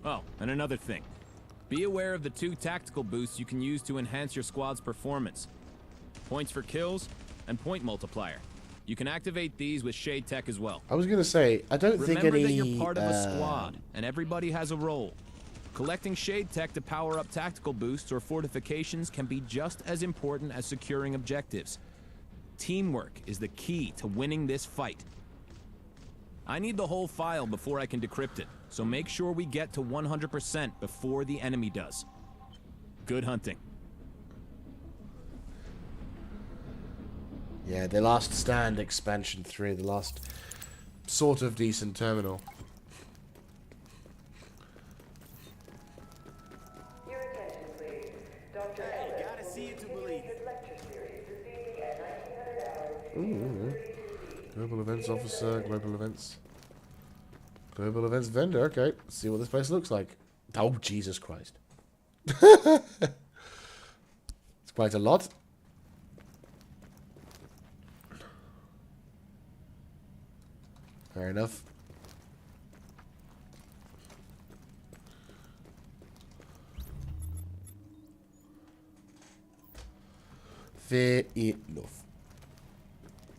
[SPEAKER 22] Oh, and another thing. Be aware of the 2 tactical boosts you can use to enhance your squad's performance. Points for kills and point multiplier. You can activate these with Shade Tech as well.
[SPEAKER 1] I was gonna say, I don't think any...
[SPEAKER 22] Remember that you're part of a squad, and everybody has a role. Collecting Shade Tech to power up tactical boosts or fortifications can be just as important as securing objectives. Teamwork is the key to winning this fight. I need the whole file before I can decrypt it, so make sure we get to 100% before the enemy does. Good hunting.
[SPEAKER 1] Yeah, the Last Stand expansion 3, the last sort of decent terminal.
[SPEAKER 23] Your attention, please. Dr.
[SPEAKER 5] You gotta see it to believe it.
[SPEAKER 23] lecture series is being at 1900 hours.
[SPEAKER 1] Global events officer, global events. Global events vendor, okay. Let's see what this place looks like. Oh, Jesus Christ. It's quite a lot. Fair enough. Fair enough.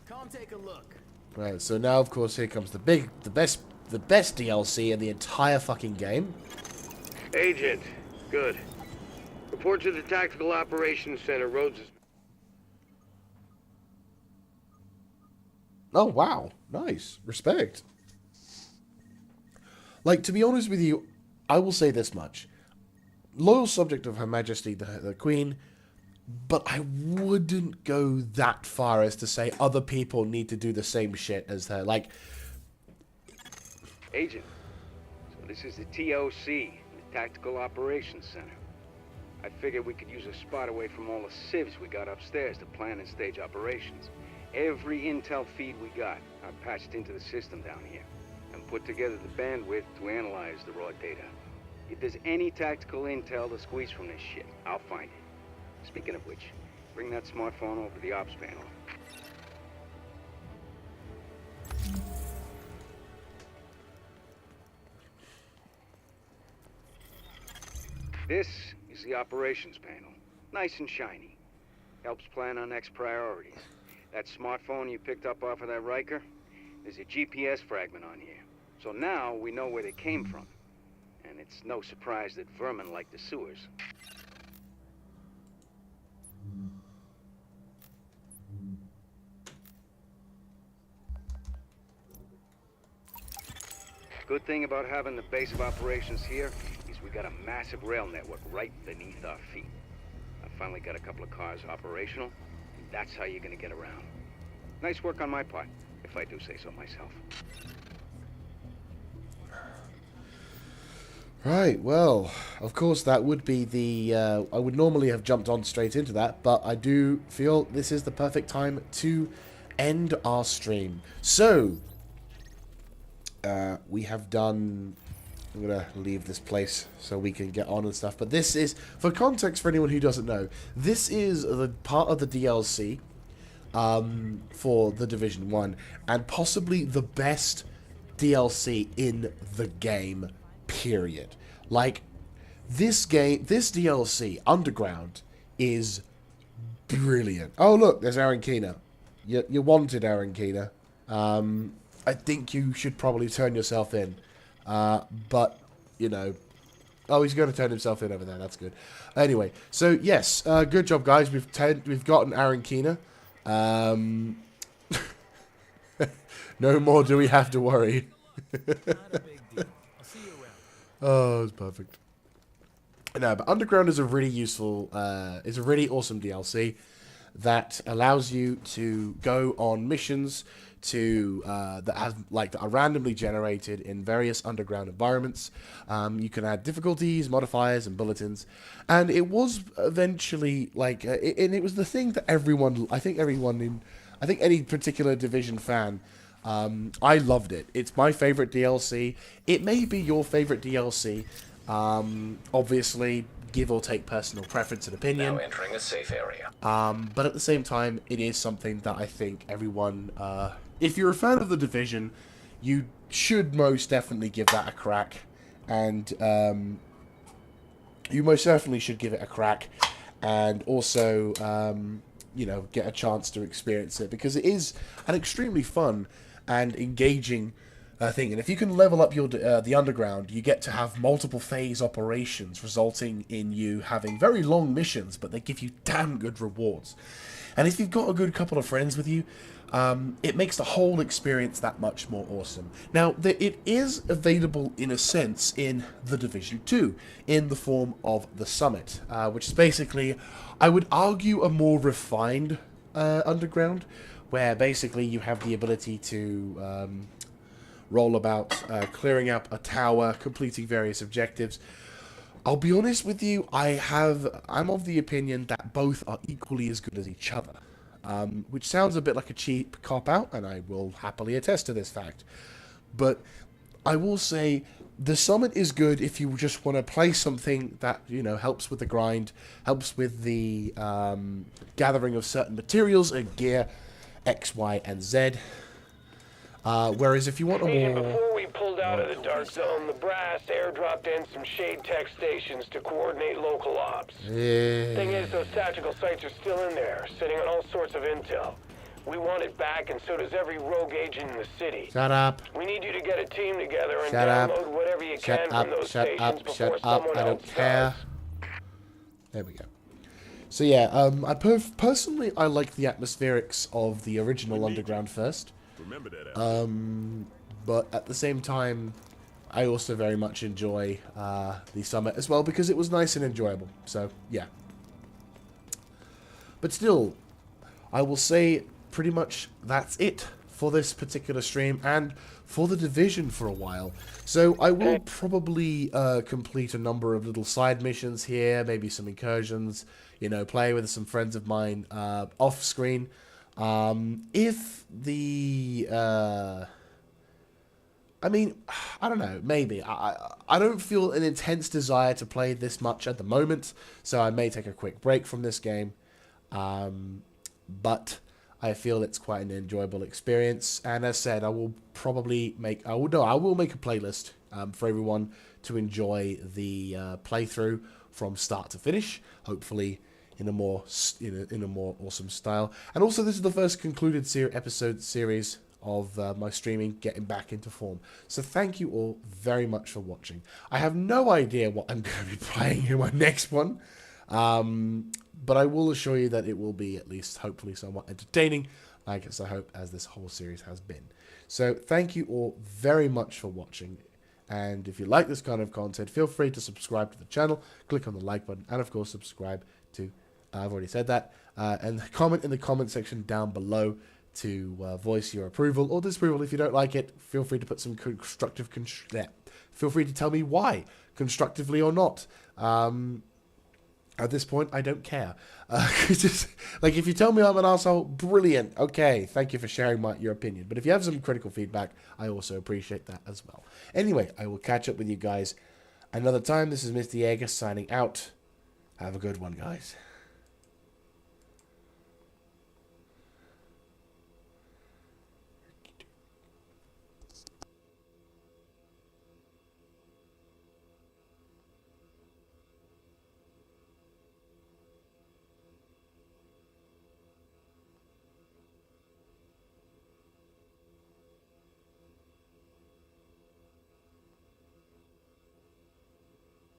[SPEAKER 5] Come take a look.
[SPEAKER 1] Right, so now, of course, here comes the best DLC in the entire fucking game.
[SPEAKER 10] Agent, good. Report to the Tactical Operations Center. Rhodes is...
[SPEAKER 1] Oh, wow. Nice. Respect. Like, to be honest with you, I will say this much. Loyal subject of Her Majesty the Queen, but I wouldn't go that far as to say other people need to do the same shit as her. Like...
[SPEAKER 4] Agent, so this is the TOC, the Tactical Operations Center. I figured we could use a spot away from all the civs we got upstairs to plan and stage operations. Every intel feed we got, I patched into the system down here and put together the bandwidth to analyze the raw data. If there's any tactical intel to squeeze from this shit, I'll find it. Speaking of which, bring that smartphone over to the ops panel. This is the operations panel. Nice and shiny. Helps plan our next priorities. That smartphone you picked up off of that Riker, there's a GPS fragment on here. So now we know where they came from. And it's no surprise that vermin like the sewers. Good thing about having the base of operations here is we got a massive rail network right beneath our feet. I finally got a couple of cars operational, and that's how you're gonna get around. Nice work on my part, if I do say so myself.
[SPEAKER 1] Right, well, of course that would be the... I would normally have jumped on straight into that, but I do feel this is the perfect time to end our stream. So, we have done... I'm going to leave this place so we can get on and stuff, but this is, for context for anyone who doesn't know, this is the part of the DLC for The Division 1, and possibly the best DLC in the game, period. Like, this DLC, Underground, is brilliant. Oh, look, there's Aaron Keener. You wanted Aaron Keener. I think you should probably turn yourself in. But, you know... Oh, he's going to turn himself in over there. That's good. Anyway, so, yes. Good job, guys. We've gotten Aaron Keener. No more do we have to worry. Oh, it's perfect. No, but Underground is a really useful, is a really awesome DLC that allows you to go on missions to that are randomly generated in various underground environments. You can add difficulties, modifiers, and bulletins, and it was eventually and it was the thing that I think any particular Division fan. I loved it. It's my favorite DLC. It may be your favorite DLC. Obviously, give or take personal preference and opinion.
[SPEAKER 3] Now entering a safe area.
[SPEAKER 1] But at the same time, it is something that I think everyone, if you're a fan of The Division, you should most definitely give that a crack. And you most certainly should give it a crack. And also, get a chance to experience it. Because it is an extremely fun and engaging thing. And if you can level up your the Underground, you get to have multiple phase operations, resulting in you having very long missions, but they give you damn good rewards. And if you've got a good couple of friends with you, it makes the whole experience that much more awesome. Now, it is available in a sense in The Division 2, in the form of the Summit, which is basically, I would argue, a more refined Underground, where basically you have the ability to roll about, clearing up a tower, completing various objectives. I'll be honest with you, I'm of the opinion that both are equally as good as each other, which sounds a bit like a cheap cop-out, and I will happily attest to this fact. But I will say the Summit is good if you just want to play something that, helps with the grind, helps with the gathering of certain materials and gear, X, Y, and Z. Whereas if you want a more...
[SPEAKER 21] Before we pulled out of the Dark Zone, the Brass airdropped in some shade tech stations to coordinate local ops.
[SPEAKER 1] Yeah.
[SPEAKER 21] Thing is, those tactical sites are still in there, sitting on all sorts of intel. We want it back, and so does every rogue agent in the city.
[SPEAKER 1] Shut up.
[SPEAKER 21] We need you to get a team together and
[SPEAKER 1] Shut up.
[SPEAKER 21] download whatever you
[SPEAKER 1] Shut
[SPEAKER 21] can
[SPEAKER 1] up.
[SPEAKER 21] from those
[SPEAKER 1] Shut
[SPEAKER 21] stations
[SPEAKER 1] up.
[SPEAKER 21] before
[SPEAKER 1] Shut up.
[SPEAKER 21] someone
[SPEAKER 1] I don't
[SPEAKER 21] else
[SPEAKER 1] care.
[SPEAKER 21] does.
[SPEAKER 1] There we go. So yeah, personally I like the atmospherics of the original Underground first.
[SPEAKER 19] Remember that.
[SPEAKER 1] But at the same time, I also very much enjoy the Summit as well because it was nice and enjoyable. So yeah. But still, I will say pretty much that's it for this particular stream and for The Division for a while. So I will probably complete a number of little side missions here, maybe some incursions, you know, play with some friends of mine off screen. If the... I mean, I don't know, maybe. I don't feel an intense desire to play this much at the moment, so I may take a quick break from this game. But I feel it's quite an enjoyable experience, and as said, I will probably make... I will make a playlist for everyone to enjoy the playthrough from start to finish, hopefully in a more awesome style. And also, this is the first concluded episode series of my streaming getting back into form. So thank you all very much for watching. I have no idea what I'm going to be playing in my next one, but I will assure you that it will be at least hopefully somewhat entertaining, I guess I hope, as this whole series has been. So thank you all very much for watching, and if you like this kind of content, feel free to subscribe to the channel, click on the like button, and of course subscribe to, I've already said that, and comment in the comment section down below to voice your approval or disapproval. If you don't like it, feel free to put some constructive... feel free to tell me why, constructively or not. At this point, I don't care. Just, like, if you tell me I'm an asshole, brilliant. Okay, thank you for sharing your opinion. But if you have some critical feedback, I also appreciate that as well. Anyway, I will catch up with you guys another time. This is Mr. Yeager signing out. Have a good one, guys.